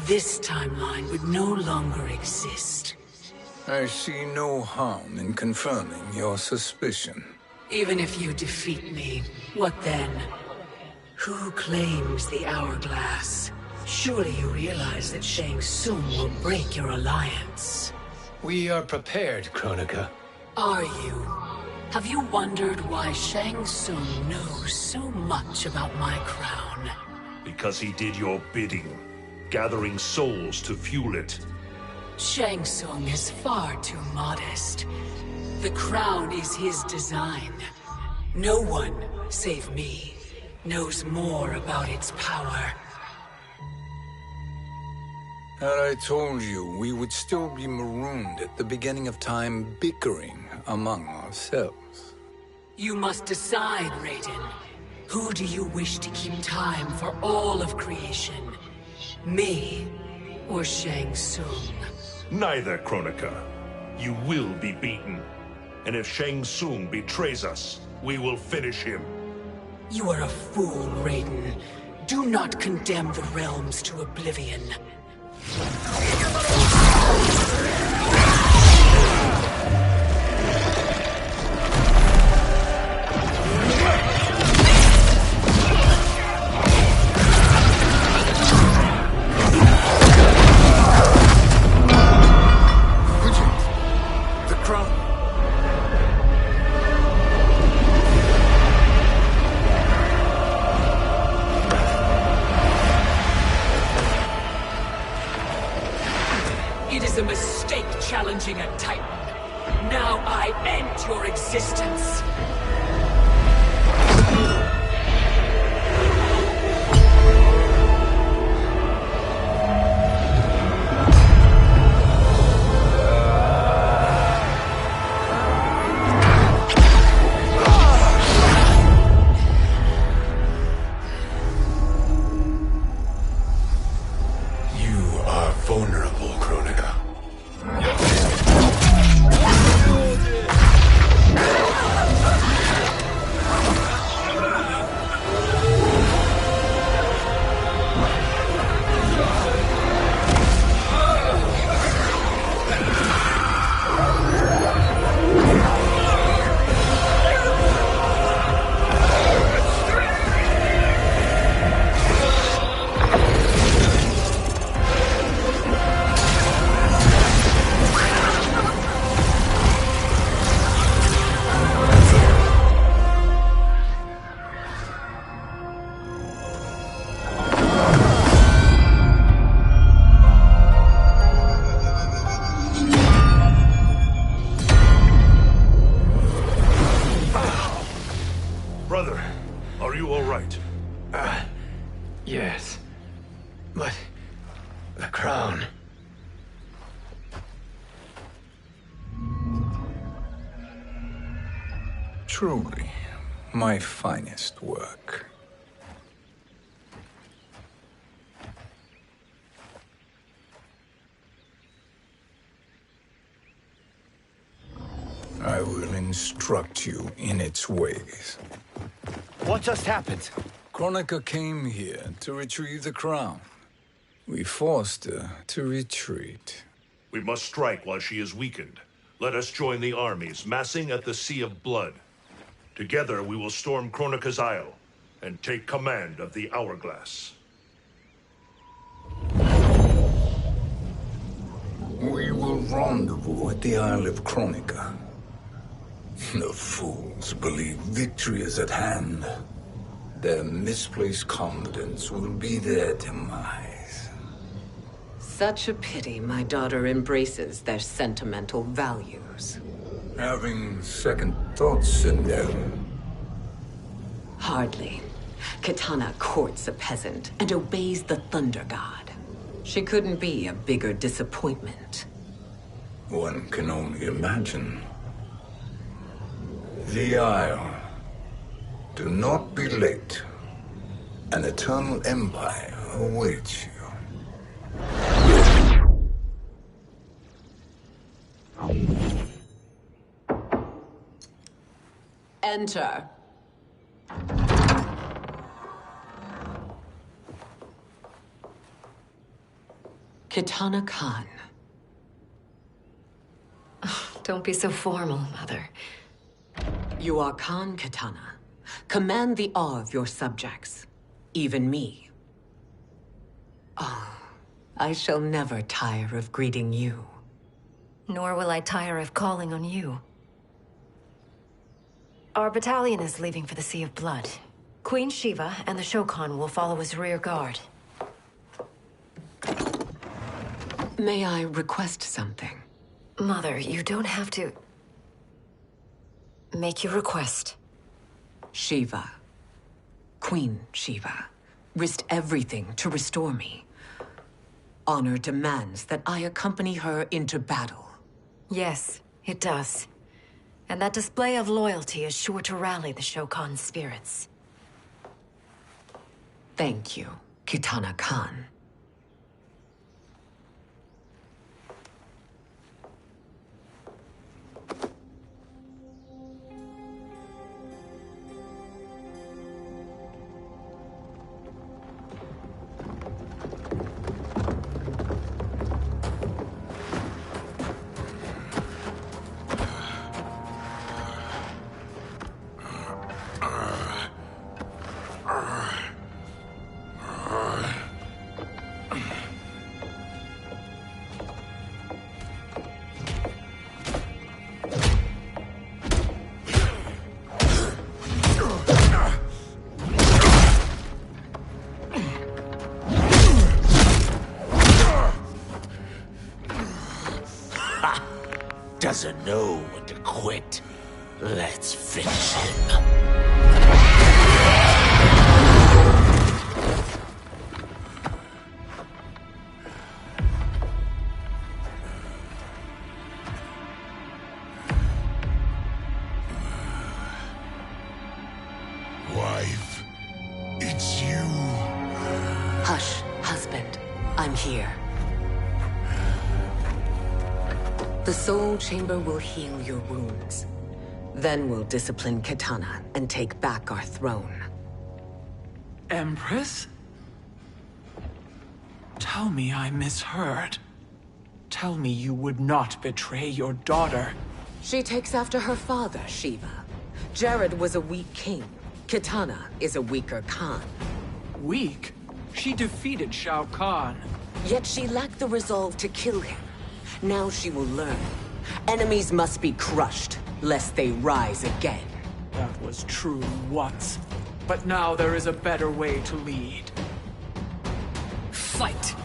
This timeline would no longer exist. I see no harm in confirming your suspicion. Even if you defeat me, what then? Who claims the hourglass? Surely you realize that Shang Tsung will break your alliance. We are prepared, Kronika. Are you? Have you wondered why Shang Tsung knows so much about my crown? Because he did your bidding, gathering souls to fuel it. Shang Tsung is far too modest. The crown is his design. No one, save me, knows more about its power. Had I told you, we would still be marooned at the beginning of time, bickering among ourselves. You must decide, Raiden. Who do you wish to keep time for all of creation? Me or Shang Tsung? Neither, Kronika. You will be beaten. And if Shang Tsung betrays us, we will finish him. You are a fool, Raiden. Do not condemn the realms to oblivion. challenging a Titan. Now I end your existence. Brother, are you all right? Yes. But the crown. Truly, my finest work. I will instruct you in its ways. What just happened? Kronika came here to retrieve the crown. We forced her to retreat. We must strike while she is weakened. Let us join the armies, massing at the Sea of Blood. Together we will storm Kronika's Isle and take command of the Hourglass. We will rendezvous at the Isle of Kronika. The fools believe victory is at hand. Their misplaced confidence will be their demise. Such a pity my daughter embraces their sentimental values. Having second thoughts in them. Hardly. Kitana courts a peasant and obeys the Thunder God. She couldn't be a bigger disappointment. One can only imagine. The Isle. Do not be late. An eternal empire awaits you. Enter. Kitana Khan. Don't be so formal, Mother. You are Khan Kitana. Command the awe of your subjects, even me. Oh, I shall never tire of greeting you. Nor will I tire of calling on you. Our battalion is leaving for the Sea of Blood. Queen Shiva and the Shokan will follow as rear guard. May I request something? Mother, you don't have to... make your request. Shiva, Queen Shiva, risked everything to restore me. Honor demands that I accompany her into battle. Yes, it does. And that display of loyalty is sure to rally the Shokan's spirits. Thank you, Kitana Khan. doesn't know when to quit. Let's finish him. Wife, it's you. Hush, husband. I'm here. The soul chamber will heal your wounds. Then we'll discipline Kitana and take back our throne. Empress? Tell me I misheard. Tell me you would not betray your daughter. She takes after her father, Shiva. Jared was a weak king. Kitana is a weaker Khan. Weak? She defeated Shao Kahn. Yet she lacked the resolve to kill him. Now she will learn. Enemies must be crushed, lest they rise again. That was true once. But now there is a better way to lead. Fight!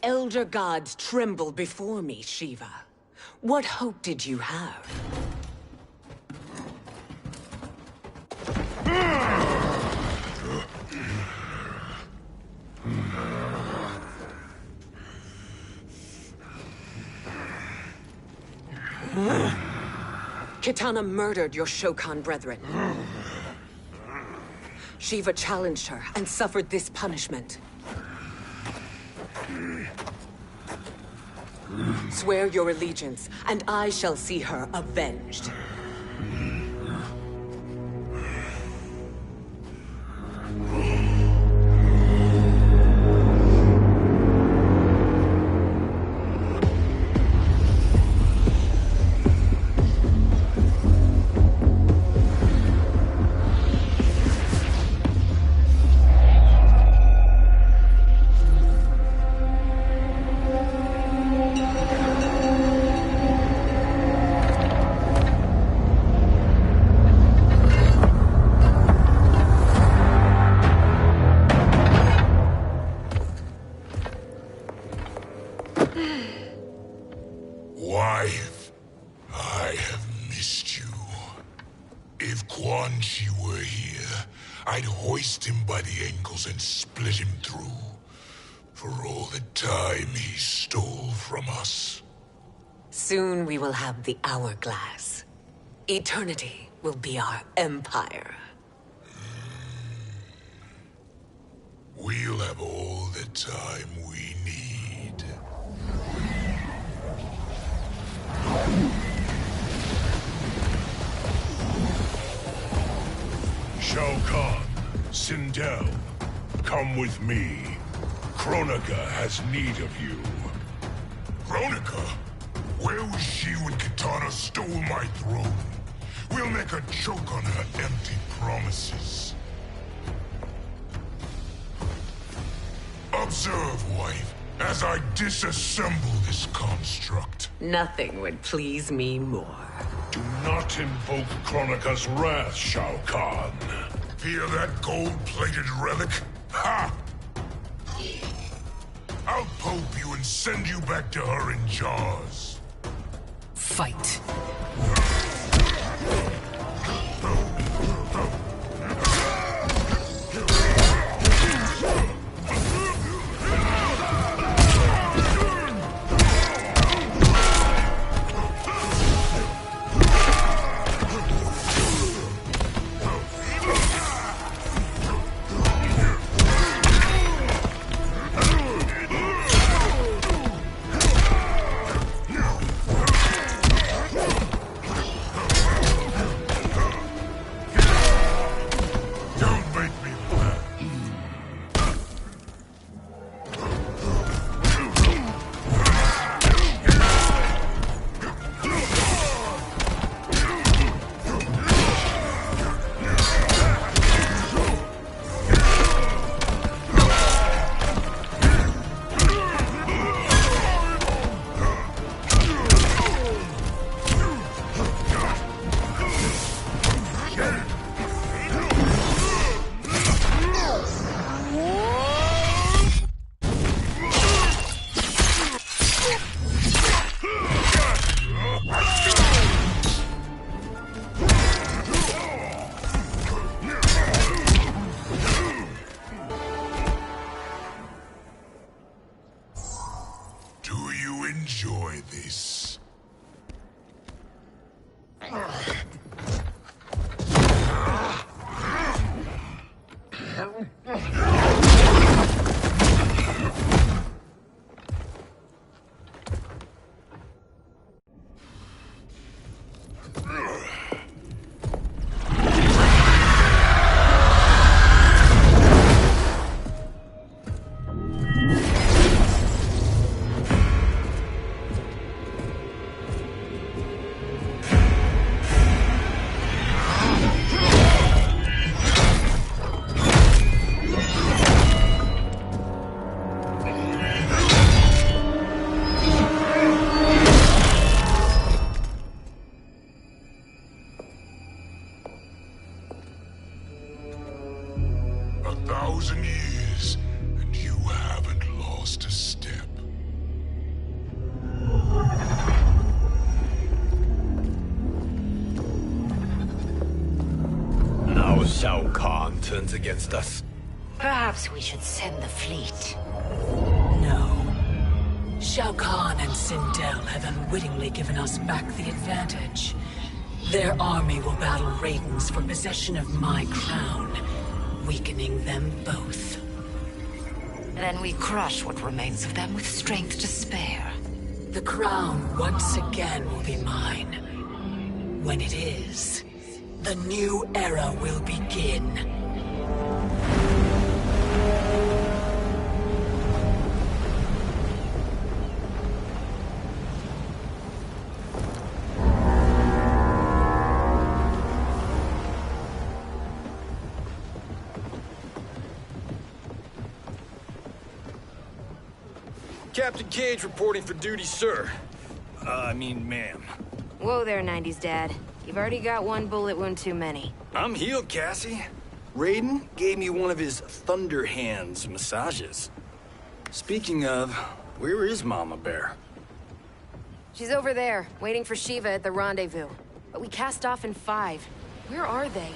Elder gods tremble before me, Shiva. What hope did you have? Kitana murdered your Shokan brethren. Shiva challenged her and suffered this punishment. Swear your allegiance, and I shall see her avenged. Wife, I have missed you. If Quan Chi were here, I'd hoist him by the ankles and split him through. For all the time he stole from us. Soon we will have the hourglass. Eternity will be our empire. We'll have all the time we need. Shao Kahn, Sindel, come with me. Kronika has need of you. Kronika? Where was she when Kitana stole my throne? We'll make her choke on her empty promises. Observe, wife, as I disassemble this construct. Nothing would please me more. Do not invoke Kronika's wrath, Shao Kahn. Fear that gold-plated relic? Ha! I'll pope you and send you back to her in jars. Fight. Turns against us. Perhaps we should send the fleet. No. Shao Kahn and Sindel have unwittingly given us back the advantage. Their army will battle Raidens for possession of my crown, weakening them both. Then we crush what remains of them with strength to spare. The crown once again will be mine. When it is, the new era will begin. Captain Cage reporting for duty, sir. I mean, ma'am. Whoa there, 90s dad. You've already got one bullet wound too many. I'm healed, Cassie. Raiden gave me one of his Thunder Hands massages. Speaking of, where is Mama Bear? She's over there, waiting for Shiva at the rendezvous. But we cast off in 5. Where are they?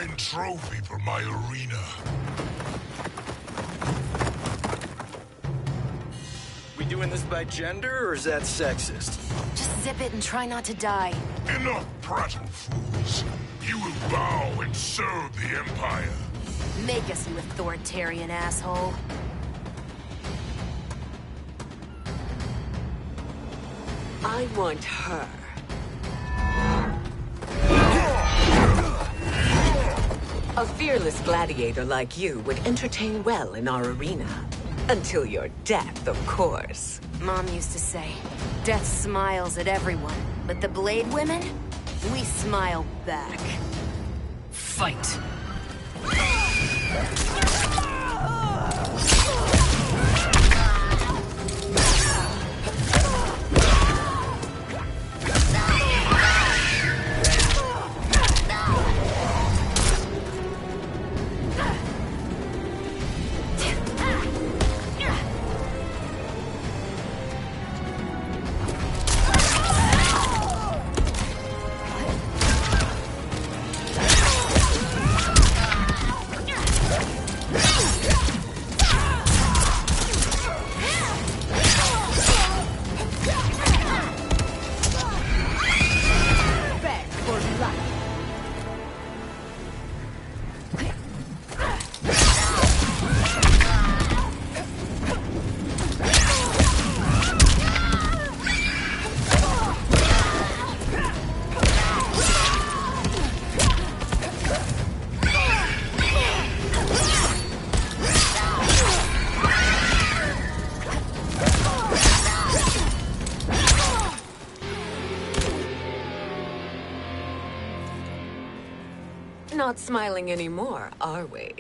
fine trophy for my arena. We doing this by gender, or is that sexist? Just zip it and try not to die. Enough prattle, fools. You will bow and serve the Empire. Make us, you authoritarian asshole. I want her. A fearless gladiator like you would entertain well in our arena. Until your death, of course. Mom used to say, death smiles at everyone, but the Blade women, we smile back. Fight. Not smiling anymore, are we?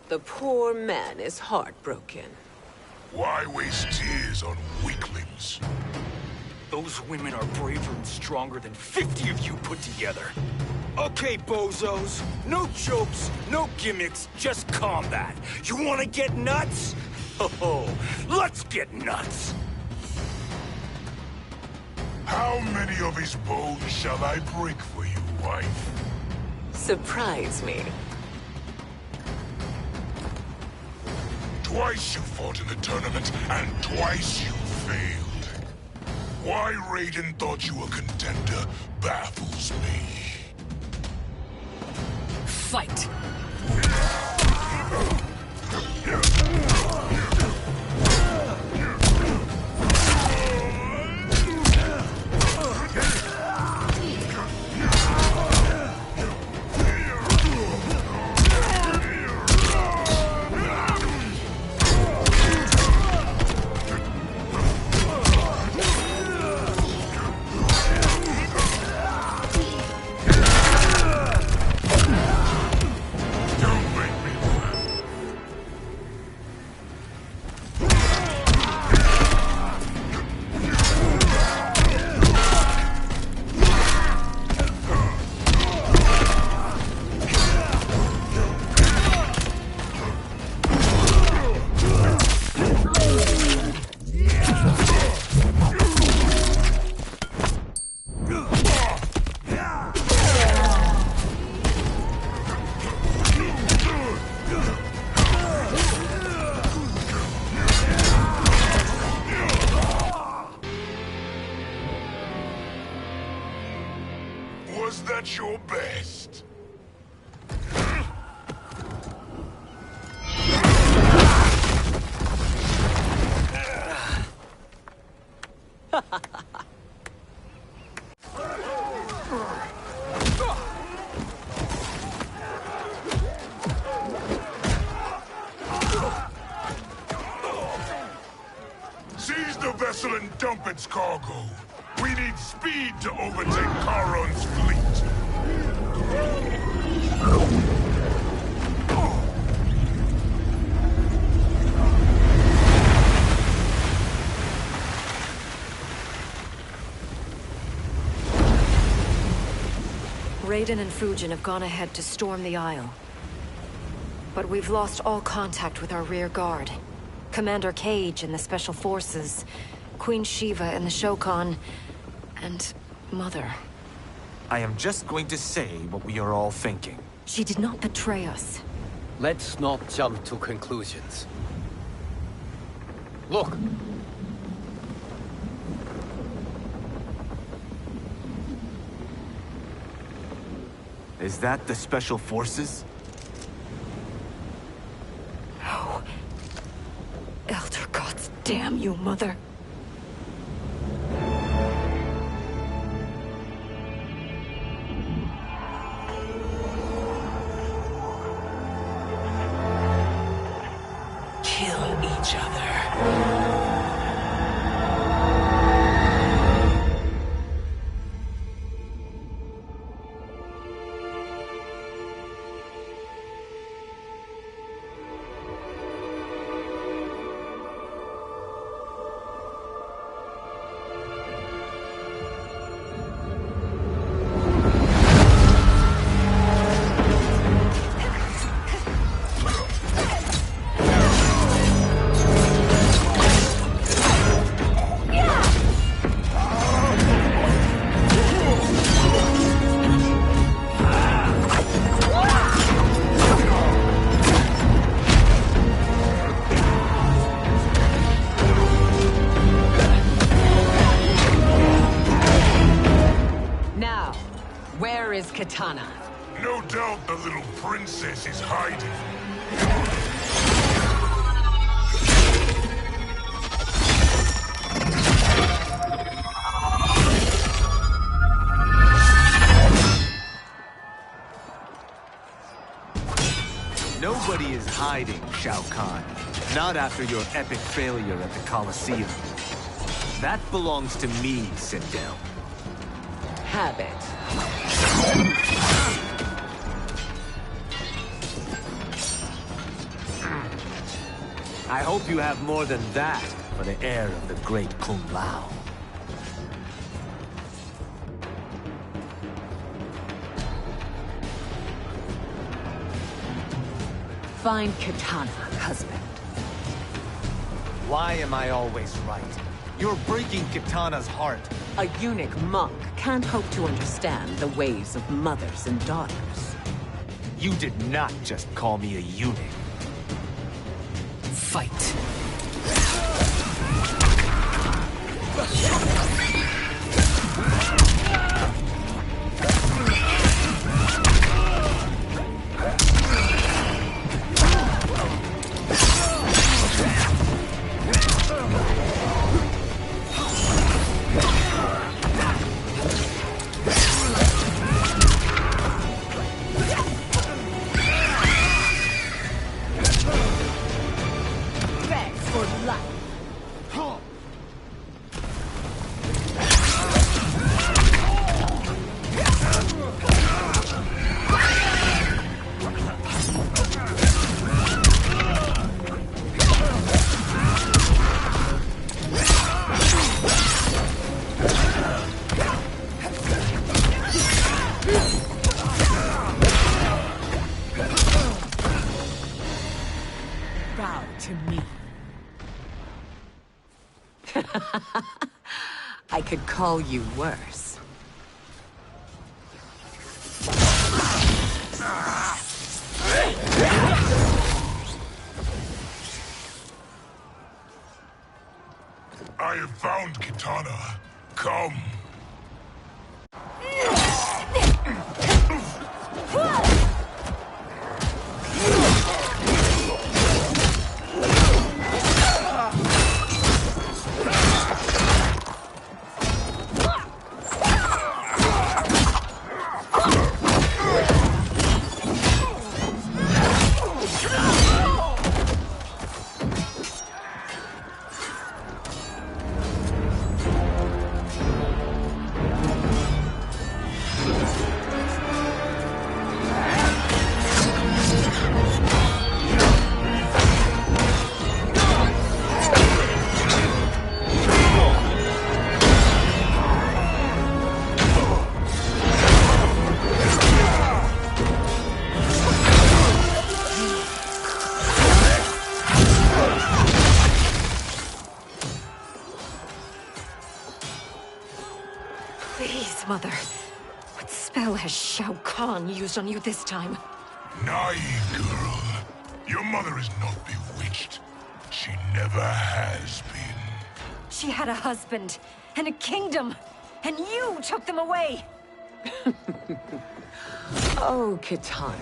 The poor man is heartbroken. Why waste tears on weaklings? Those women are braver and stronger than 50 of you put together. Okay, bozos. No jokes, no gimmicks, just combat. You wanna get nuts? Oh, let's get nuts! How many of his bones shall I break for you, wife? Surprise me. Twice you fought in the tournament, and twice you failed. Why Raiden thought you a contender baffles me. Fight! Was that your best? Seize the vessel and dump its cargo. We need speed to overtake Charon's fleet. Raiden and Fujin have gone ahead to storm the Isle. But we've lost all contact with our rear guard. Commander Cage and the Special Forces, Queen Shiva and the Shokan, and Mother. I am just going to say what we are all thinking. She did not betray us. Let's not jump to conclusions. Look! Is that the Special Forces? No. Elder gods damn you, Mother. Kill each other. Katana. No doubt the little princess is hiding. Nobody is hiding, Shao Kahn. Not after your epic failure at the Colosseum. That belongs to me, Sindel. Have it. I hope you have more than that for the heir of the great Kung Lao. Find Katana, husband. Why am I always right? You're breaking Katana's heart. A eunuch monk can't hope to understand the ways of mothers and daughters. You did not just call me a eunuch. Fight. I could call you worse. I have found Katana. Come. Please, Mother. What spell has Shao Kahn used on you this time? Naive girl. Your mother is not bewitched. She never has been. She had a husband and a kingdom, and you took them away! Oh, Kitana.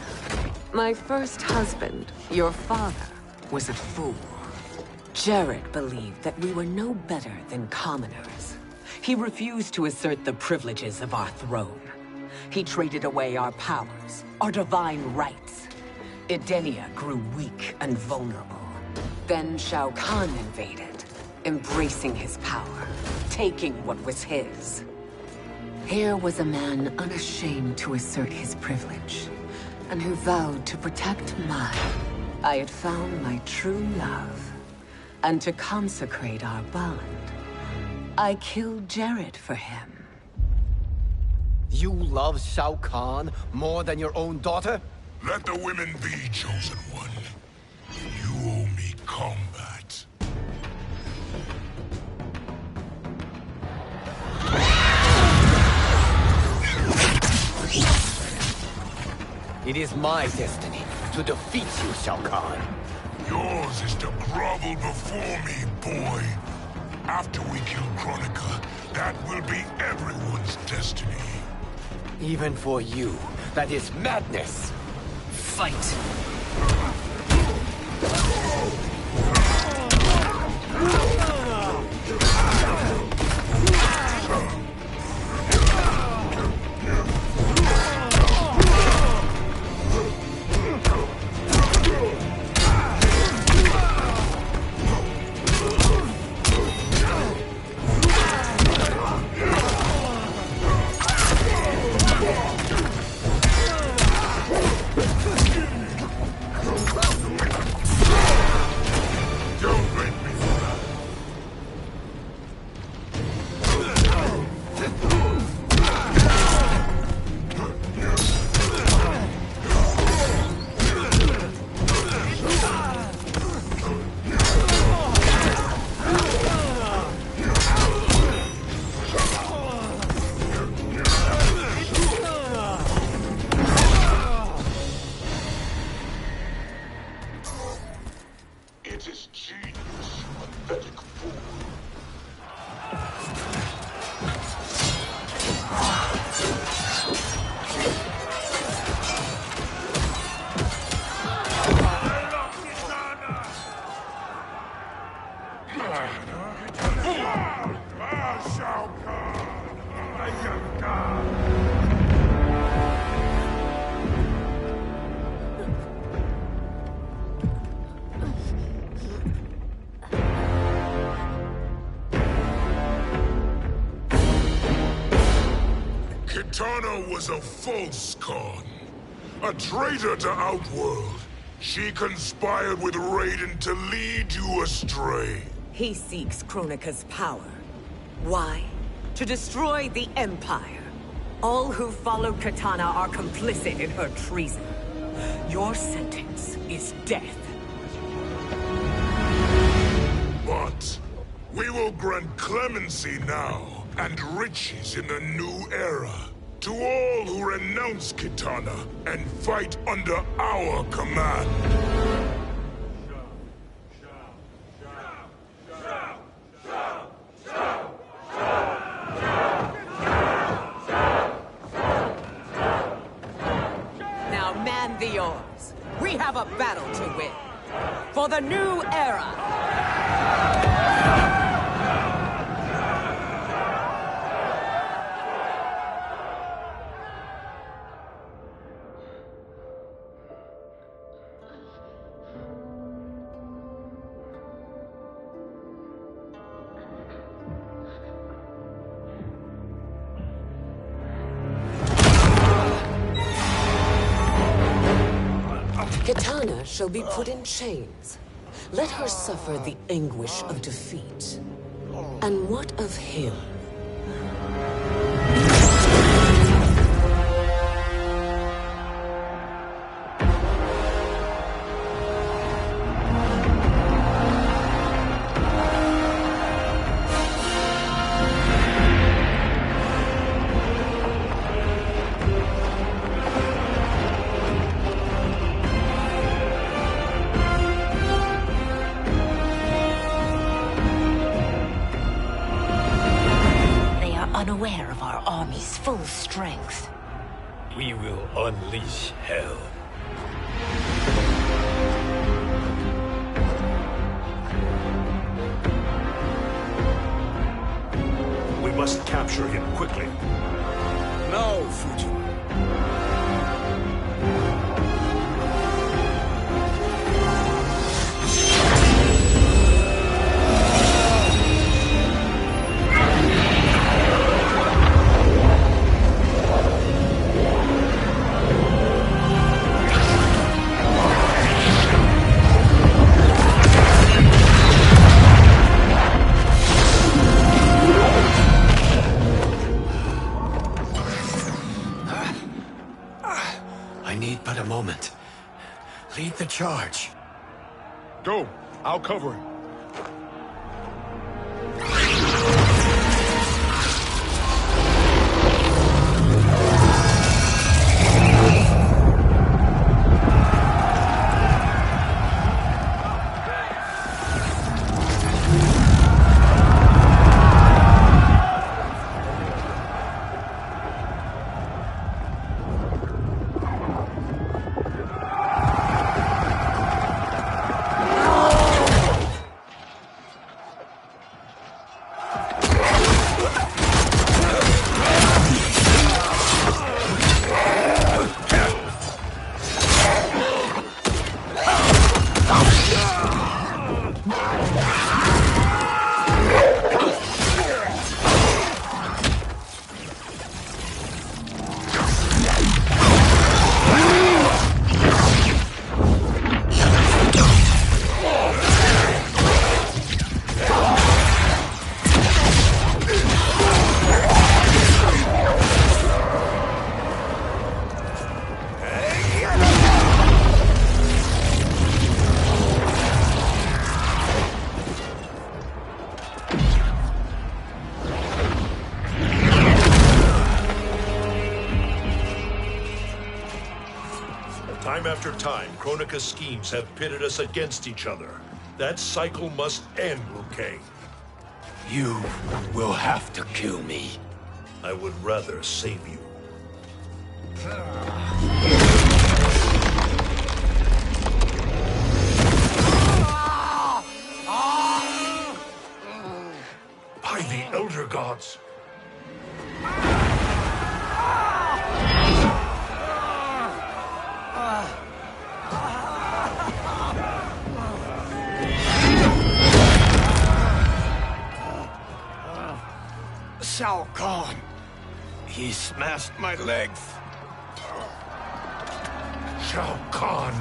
My first husband, your father, was a fool. Jared believed that we were no better than commoners. He refused to assert the privileges of our throne. He traded away our powers, our divine rights. Edenia grew weak and vulnerable. Then Shao Kahn invaded, embracing his power, taking what was his. Here was a man unashamed to assert his privilege, and who vowed to protect mine. I had found my true love, and to consecrate our bond, I killed Jared for him. You love Shao Kahn more than your own daughter? Let the women be, chosen one. You owe me combat. It is my destiny to defeat you, Shao Kahn. Yours is to grovel before me, boy. After we kill Kronika, that will be everyone's destiny. Even for you, that is madness. Fight! Kitana was a false Khan, a traitor to Outworld. She conspired with Raiden to lead you astray. He seeks Kronika's power. Why? To destroy the Empire. All who follow Kitana are complicit in her treason. Your sentence is death. But we will grant clemency now and riches in the new era to all who renounce Kitana and fight under our command. Now man the oars. We have a battle to win. For the new era. Kitana shall be put in chains. Let her suffer the anguish of defeat. And what of him? beware of our army's full strength. We will unleash hell. We must capture him quickly. No, Fujin. I need but a moment. Lead the charge. Go. I'll cover him. Time after time, Kronika's schemes have pitted us against each other. That cycle must end, Liu Kang. You will have to kill me. I would rather save you. By the Elder Gods! Shao Kahn. He smashed my legs. Shao Kahn.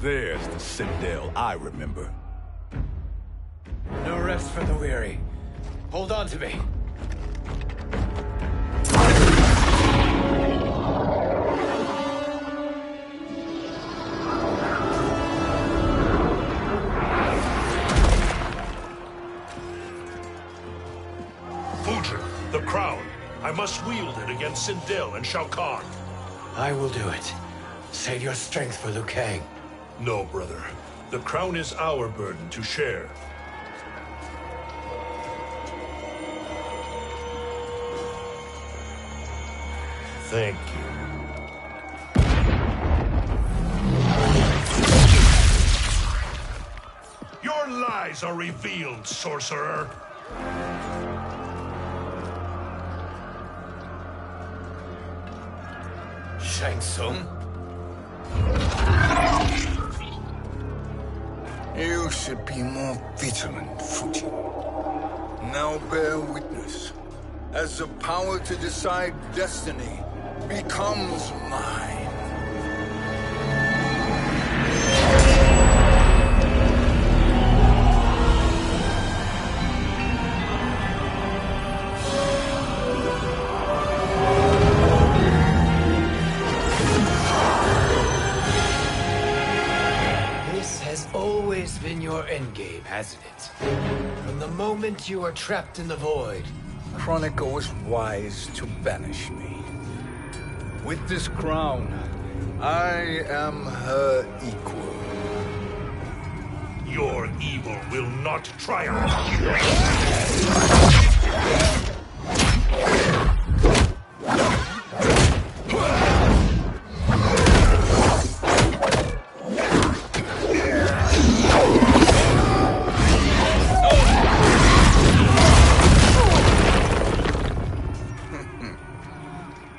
There's the Citadel I remember. No rest for the weary. Hold on to me. Fujin, the crown. I must wield it against Sindel and Shao Kahn. I will do it. Save your strength for Liu Kang. No, brother. The crown is our burden to share. Thank you. Your lies are revealed, sorcerer. Shang Tsung? You should be more vigilant, Fujin. Now bear witness, as the power to decide destiny becomes mine. Always been your endgame, hasn't it? From the moment you were trapped in the void. Kronika was wise to banish me. With this crown, I am her equal. Your evil will not triumph.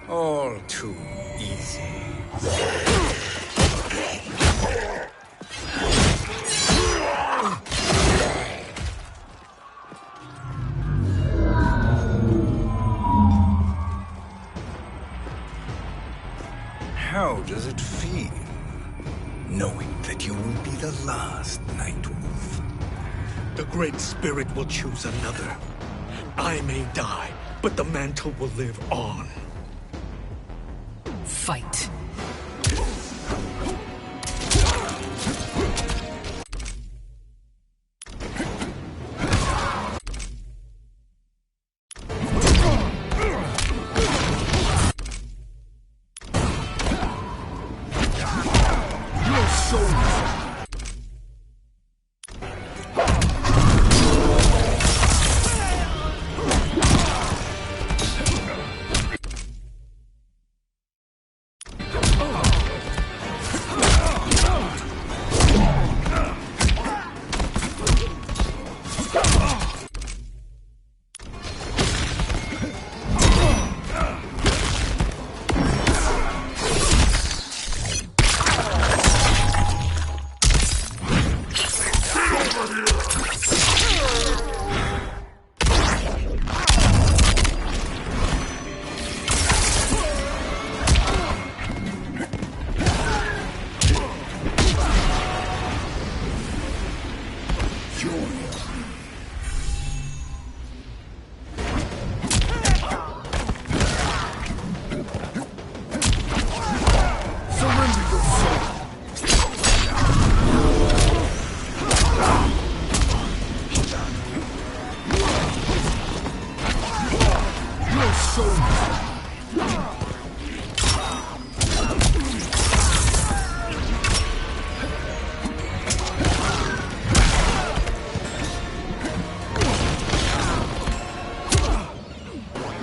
All too easy. How does it feel, knowing that you will be the last Night Wolf? The Great Spirit will choose another. I may die, but the mantle will live on. Fight. Your soul.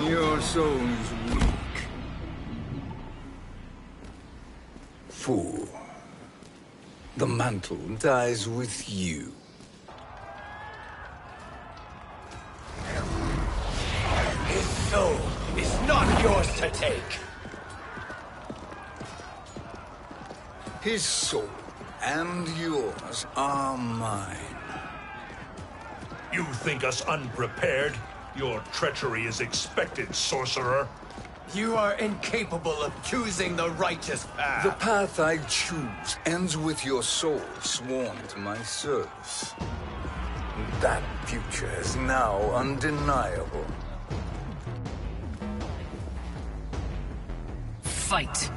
Your soul is weak. Fool. The mantle dies with you. His soul is not yours to take. His soul and yours are mine. You think us unprepared? Your treachery is expected, sorcerer. You are incapable of choosing the righteous path. The path I choose ends with your soul sworn to my service. That future is now undeniable. Fight.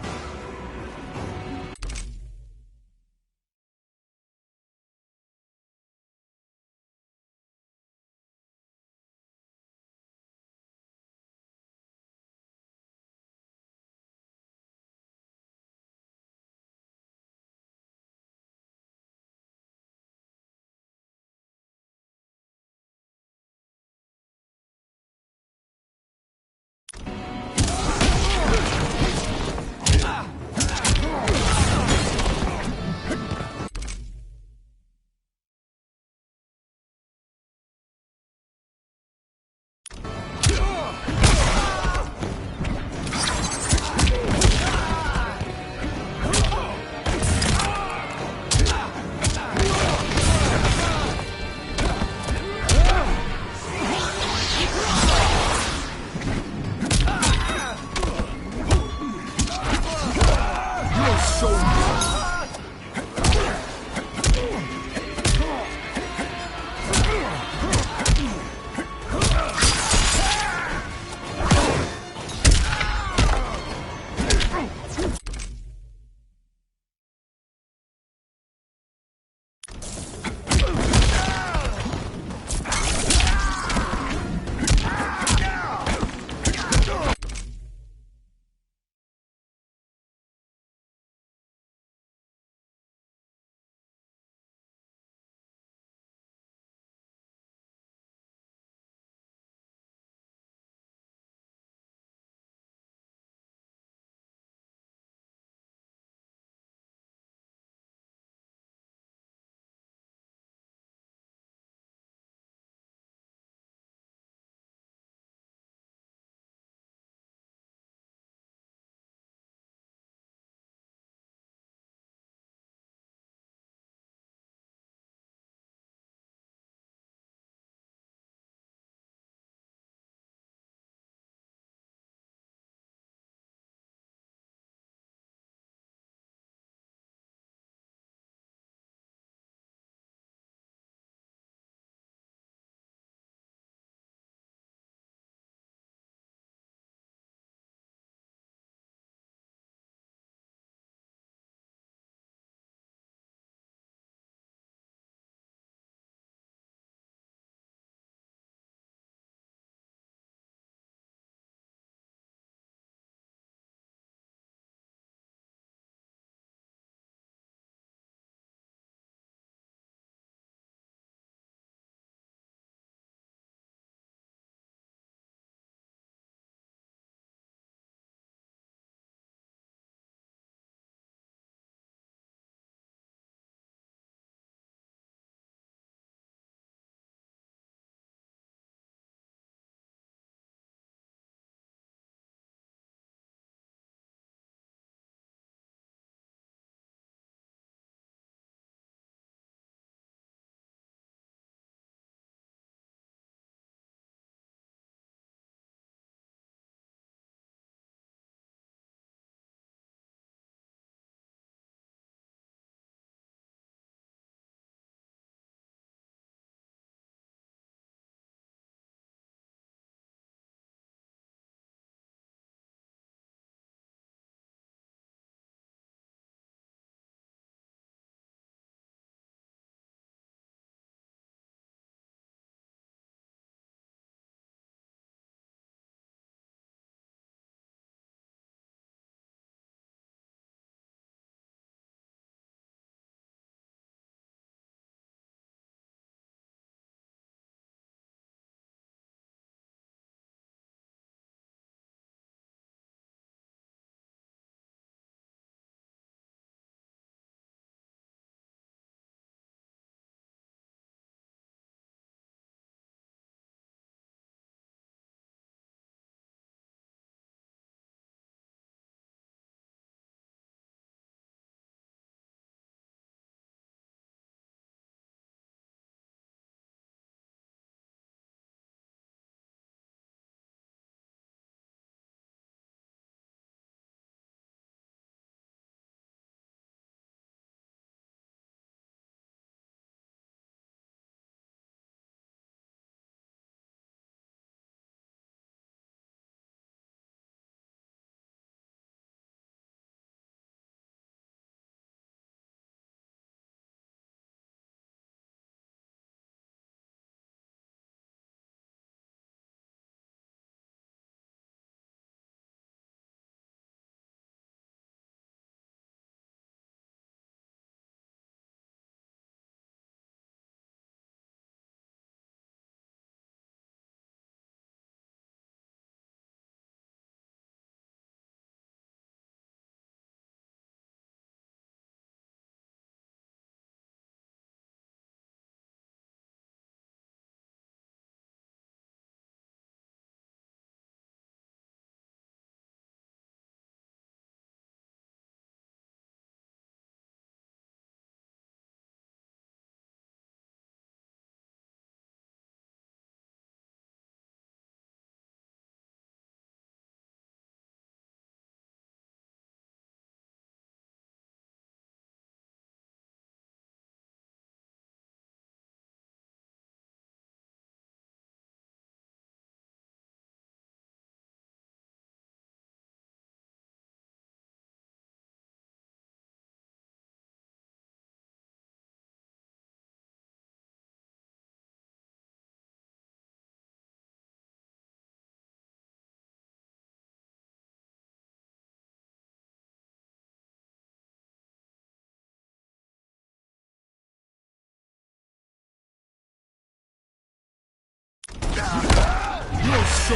Your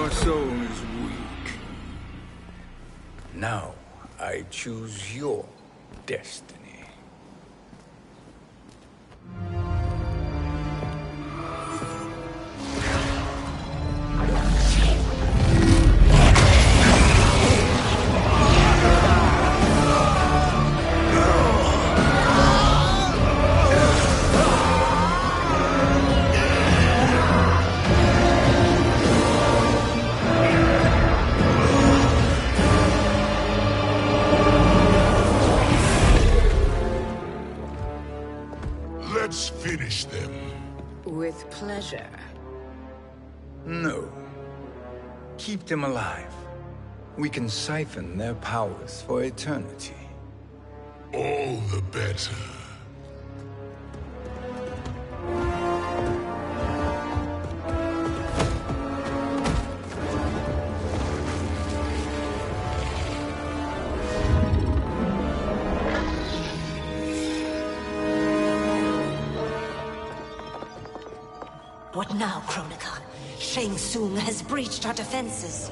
soul is weak. Now, I choose your destiny. Let's finish them. With pleasure. No. Keep them alive. We can siphon their powers for eternity. All the better. What now, Chronicon? Shang Tsung has breached our defenses.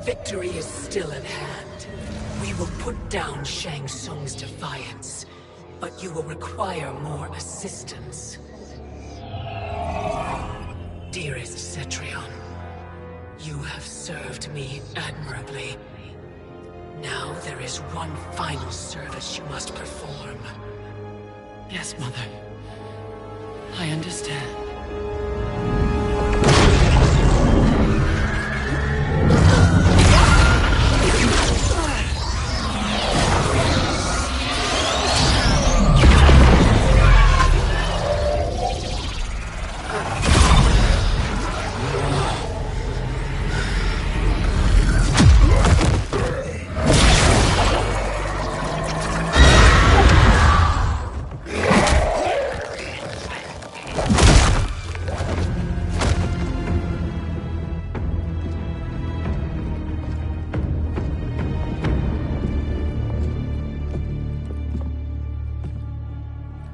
Victory is still at hand. We will put down Shang Tsung's defiance, but you will require more assistance. Dearest Cetrion, you have served me admirably. Now there is one final service you must perform. Yes, Mother. I understand.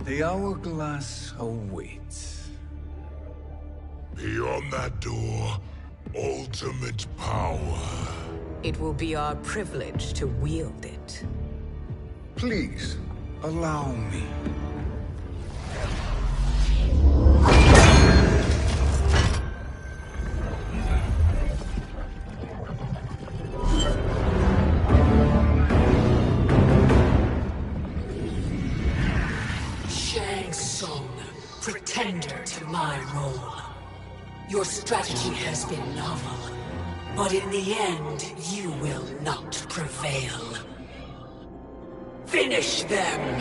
The hourglass awaits. Beyond that door, ultimate power. It will be our privilege to wield it. Please, allow me. Shang Tsung, pretender to my role. Your strategy has been novel, but in the end, you will not prevail. Finish them!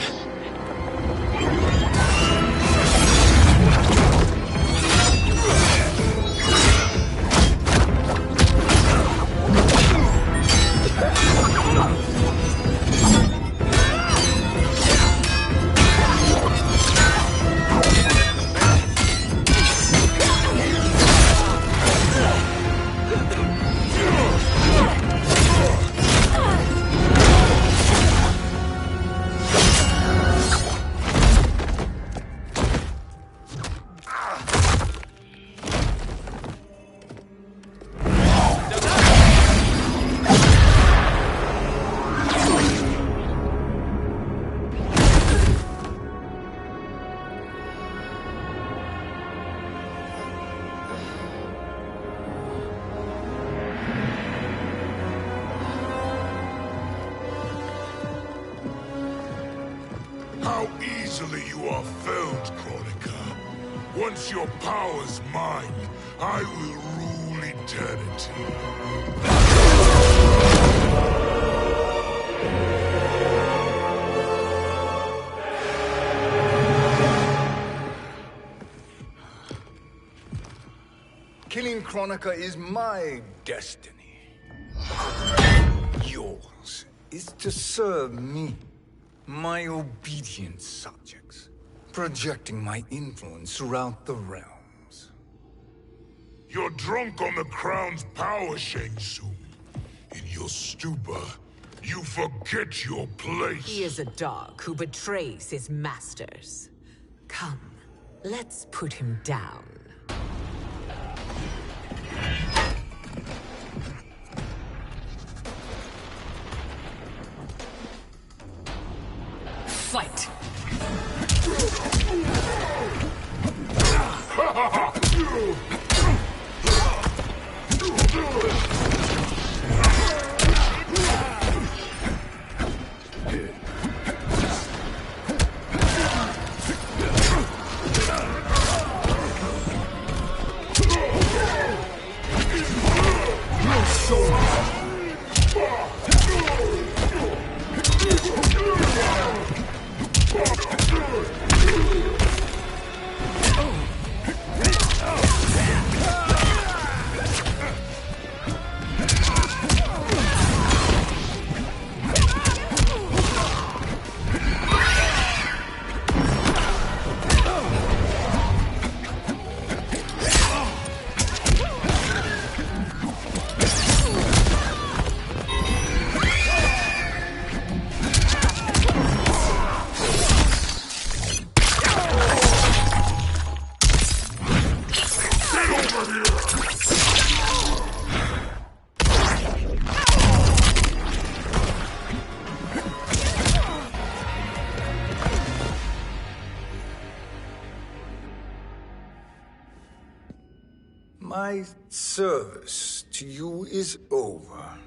How easily you are felled, Chronica. Once your power's mine, I will rule eternity. Killing Chronica is my destiny. Yours is to serve me, my obedient subjects. projecting my influence throughout the realms. You're drunk on the crown's power, Shang Tsung. In your stupor, you forget your place. He is a dog who betrays his masters. Come, let's put him down. Fight! My service to you is over.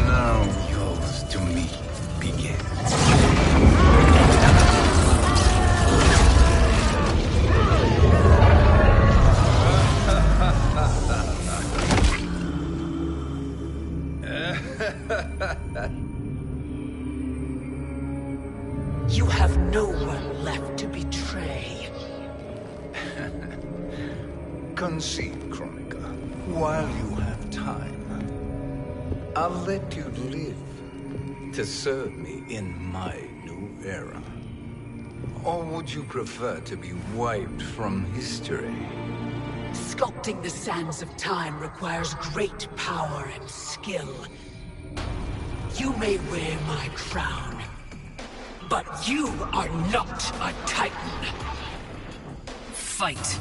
Now yours to me begins. You have no one left to betray. Concede, Chronica, while you have time. I'll let you live to serve me in my new era. Or would you prefer to be wiped from history? Sculpting the sands of time requires great power and skill. You may wear my crown, but you are not a Titan. Fight.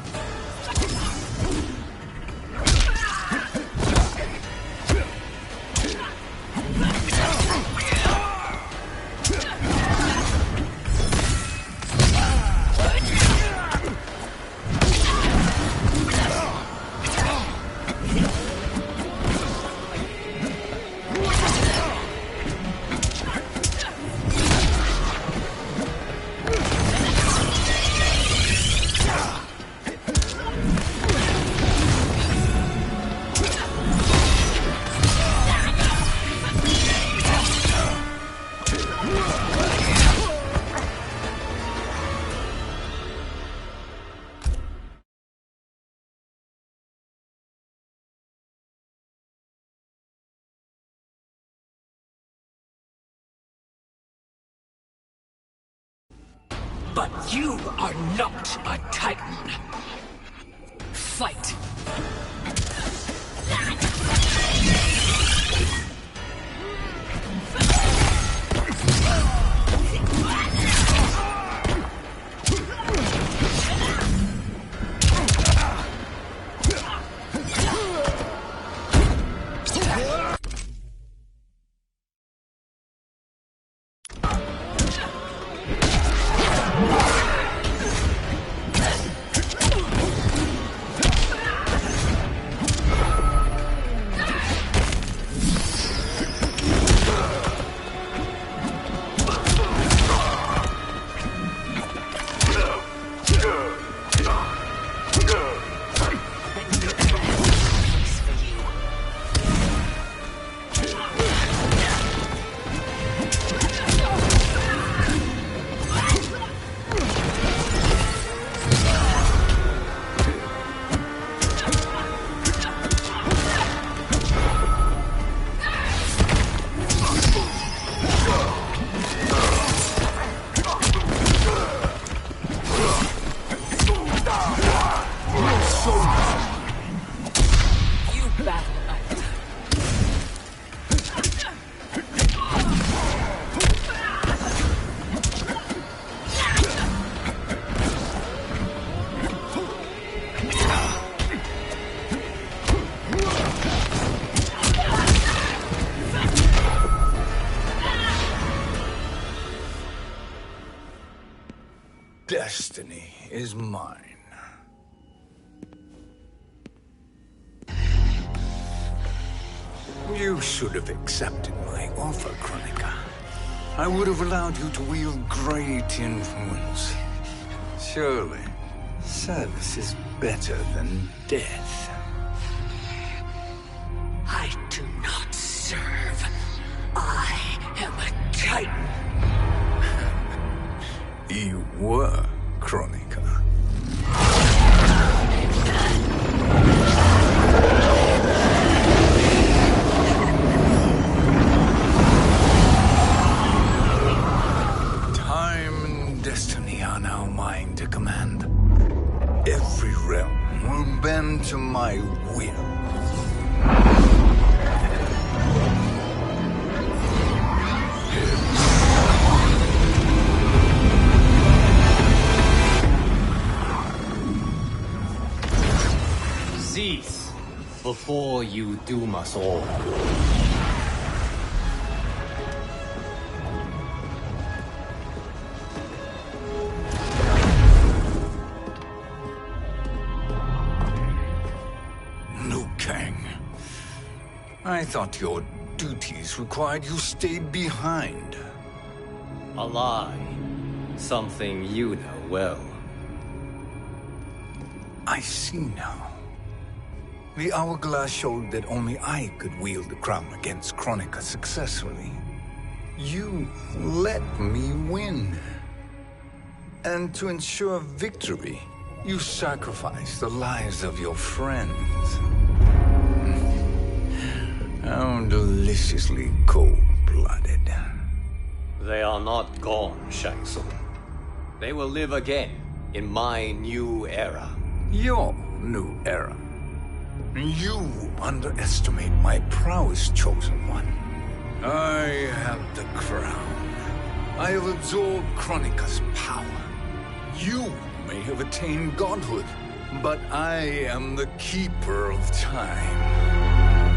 But you are not a Titan. Fight. destiny is mine. You should have accepted my offer, Kronika. I would have allowed you to wield great influence. Surely, service is better than death. I do not serve. I am a Titan. You were, Kronika. Time and destiny are now mine to command. Every realm will bend to my will. Cease before you doom us all. Liu Kang. I thought your duties required you stayed behind. A lie. Something you know well. I see now. The hourglass showed that only I could wield the crown against Kronika successfully. You let me win. And to ensure victory, you sacrificed the lives of your friends. How deliciously cold-blooded. They are not gone, Shang Tsung. They will live again in my new era. Your new era. You underestimate my prowess, Chosen One. I have the crown. I have absorbed Kronika's power. You may have attained godhood, but I am the keeper of time.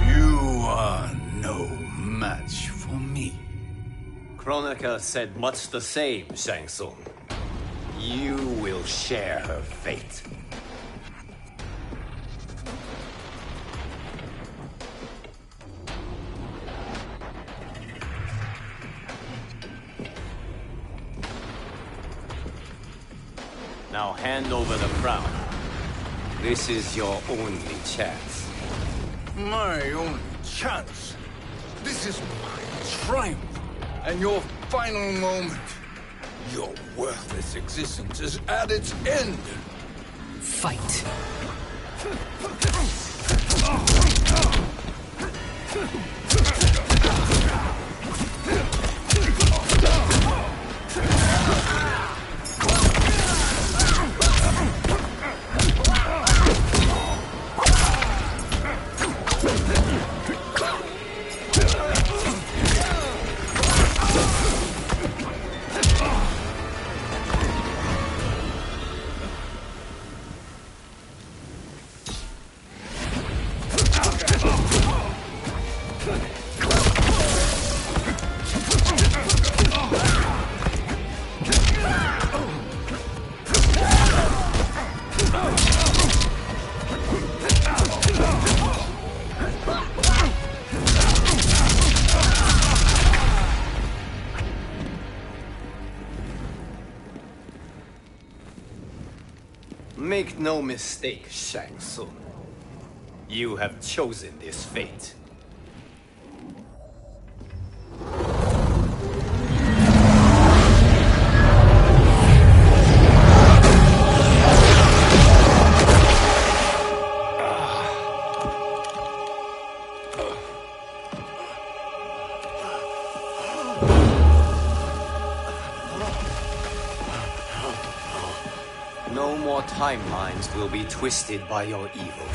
You are no match for me. Kronika said much the same, Shang Tsung. You will share her fate. Now hand over the crown. This is your only chance. My only chance? This is my triumph, and your final moment. Your worthless existence is at its end. Fight. Make no mistake, Shang Tsung. You have chosen this fate. No more timelines will be twisted by your evil.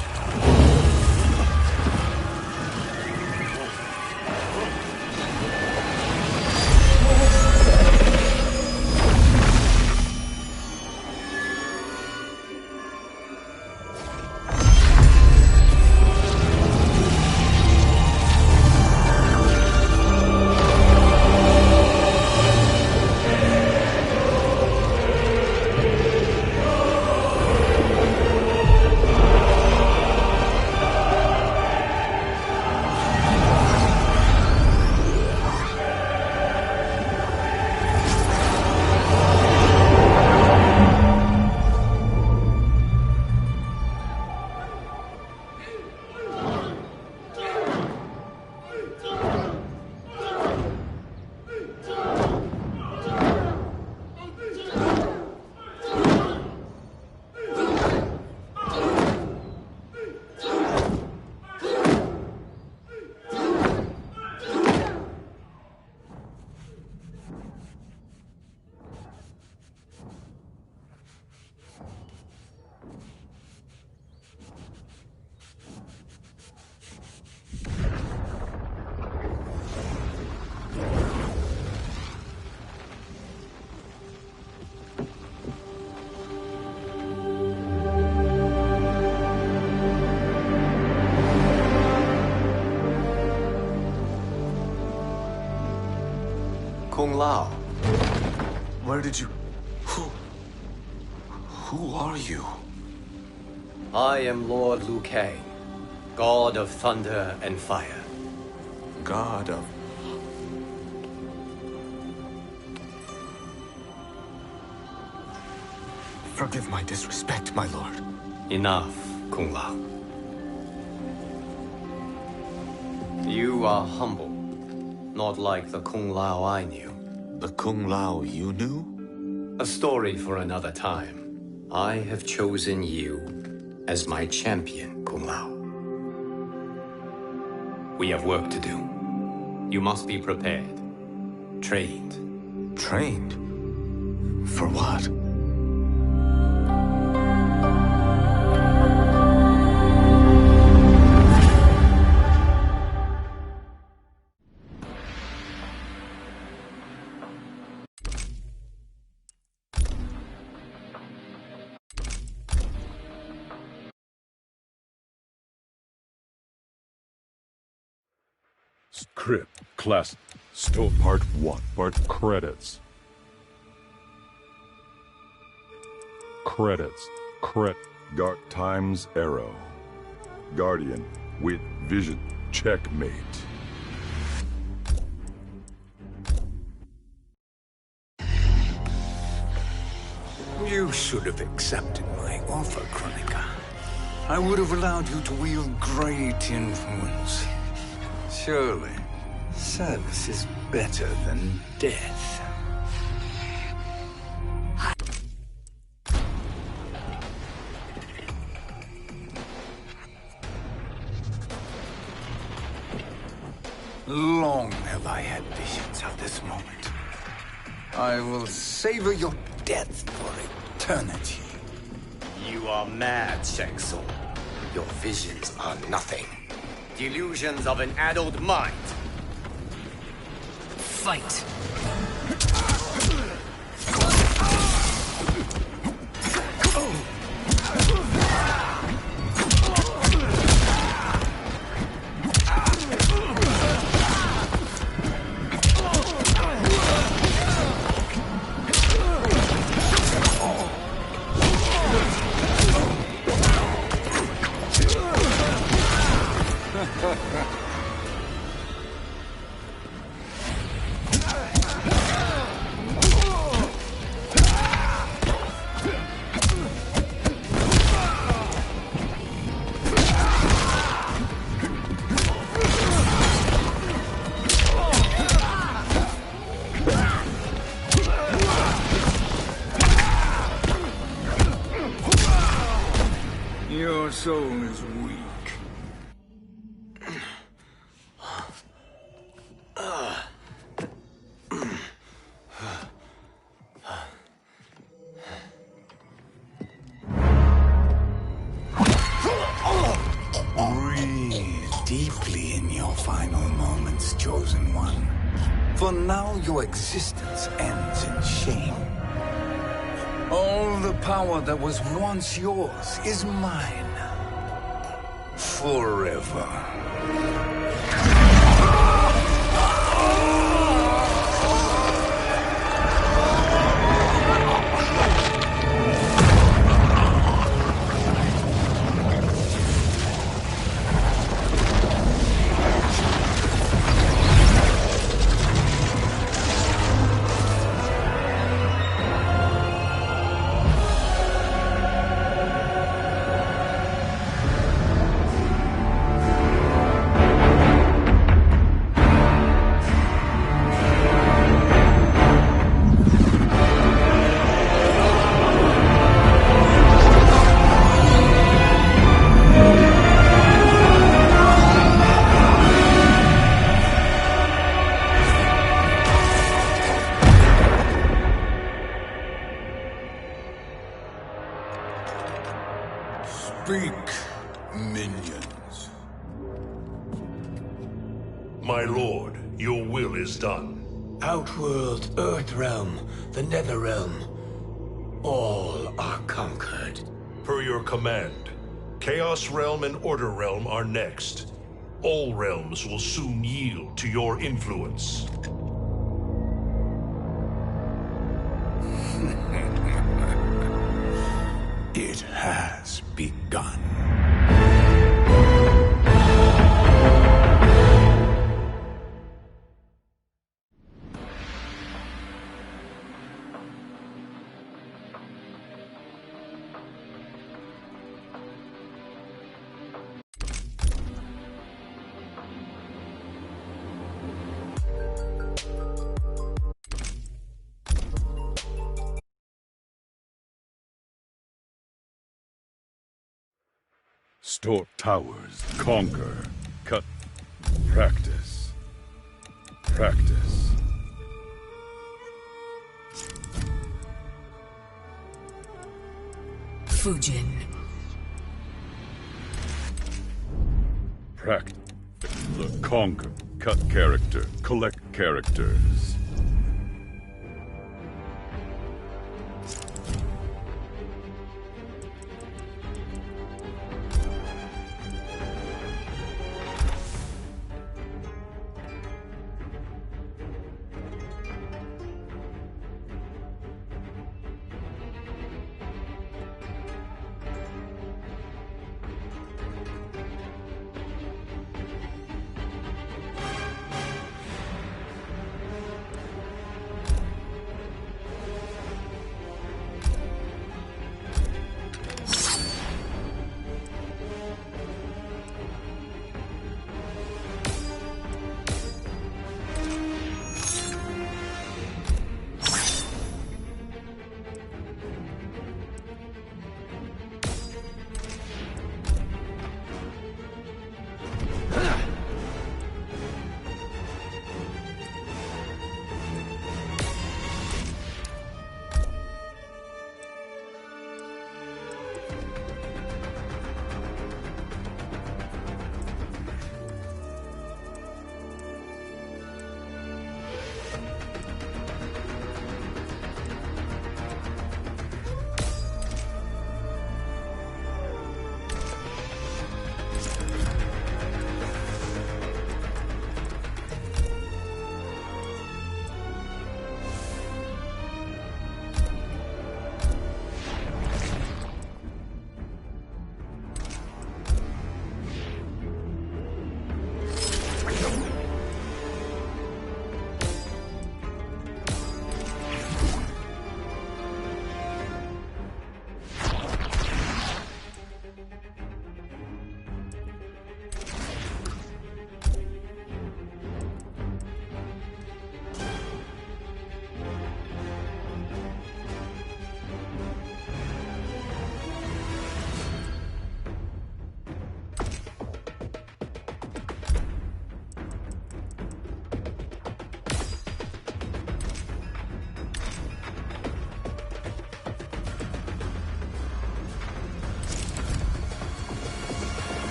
Kung Lao. Where did you... Who are you? I am Lord Liu Kang, God of Thunder and Fire. God of... Forgive my disrespect, my lord. Enough, Kung Lao. You are humble, not like the Kung Lao I knew. The Kung Lao you knew? A story for another time. I have chosen you as my champion, Kung Lao. We have work to do. You must be prepared. Trained. Trained? For what? Script, class, still part 1, part credits. Credits, Dark Times Arrow. Guardian with vision, checkmate. You should have accepted my offer, Kronika. I would have allowed you to wield great influence. Surely, service is better than death. Long have I had visions of this moment. I will savor your death for eternity. You are mad, Shang Tsung. Your visions are nothing. Delusions of an adult mind. Fight. Your soul is weak. Breathe deeply in your final moments, Chosen One. For now your existence ends in shame. All the power that was once yours is mine. Forever. Speak, minions. My lord, your will is done. Outworld, Earthrealm, the Netherrealm. All are conquered. Per your command, Chaos Realm and Order Realm are next. All realms will soon yield to your influence. begun. Store towers, conquer, cut, practice. Practice. Fujin. Practice. Conquer, cut character, collect characters.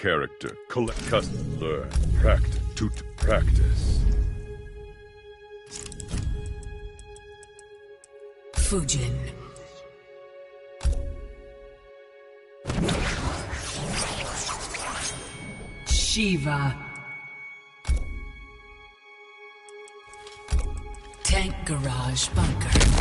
Character, collect, custom, learn, practice, to practice. Fujin. Shiva. Tank Garage Bunker.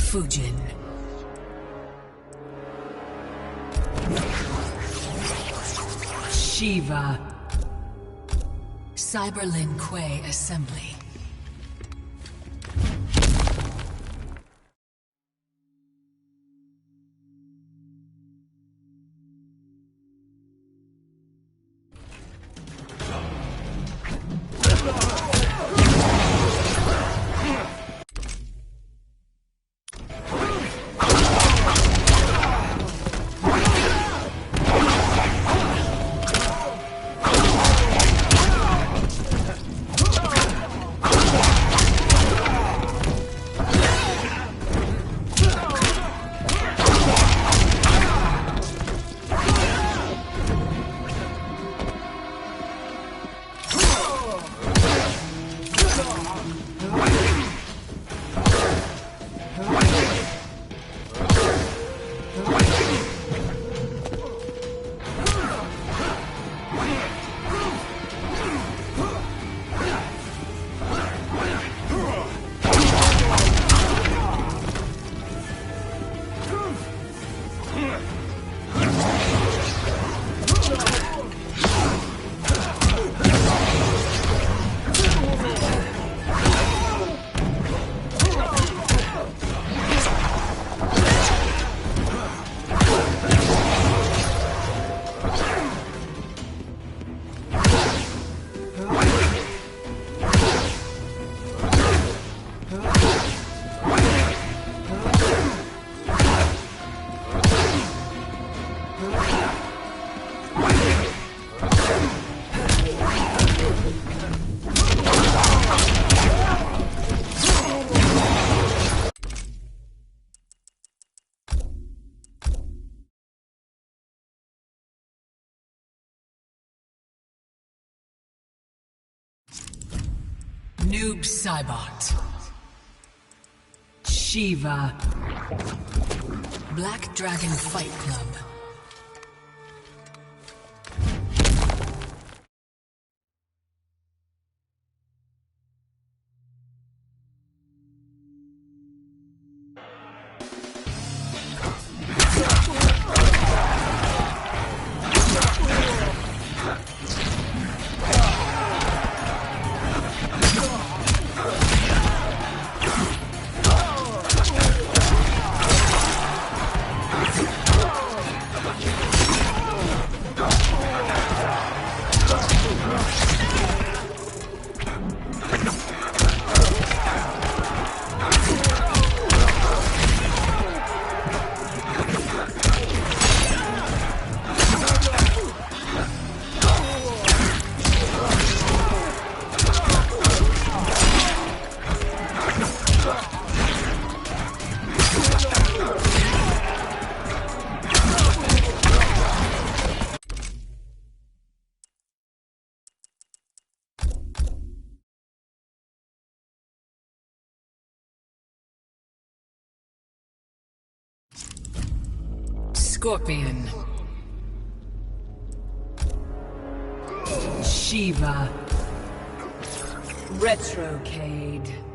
Fujin. Shiva. Cyberlin Quay Assembly. Noob Cybot. Shiva. Black Dragon Fight Club. Scorpion. Shiva. Retrocade.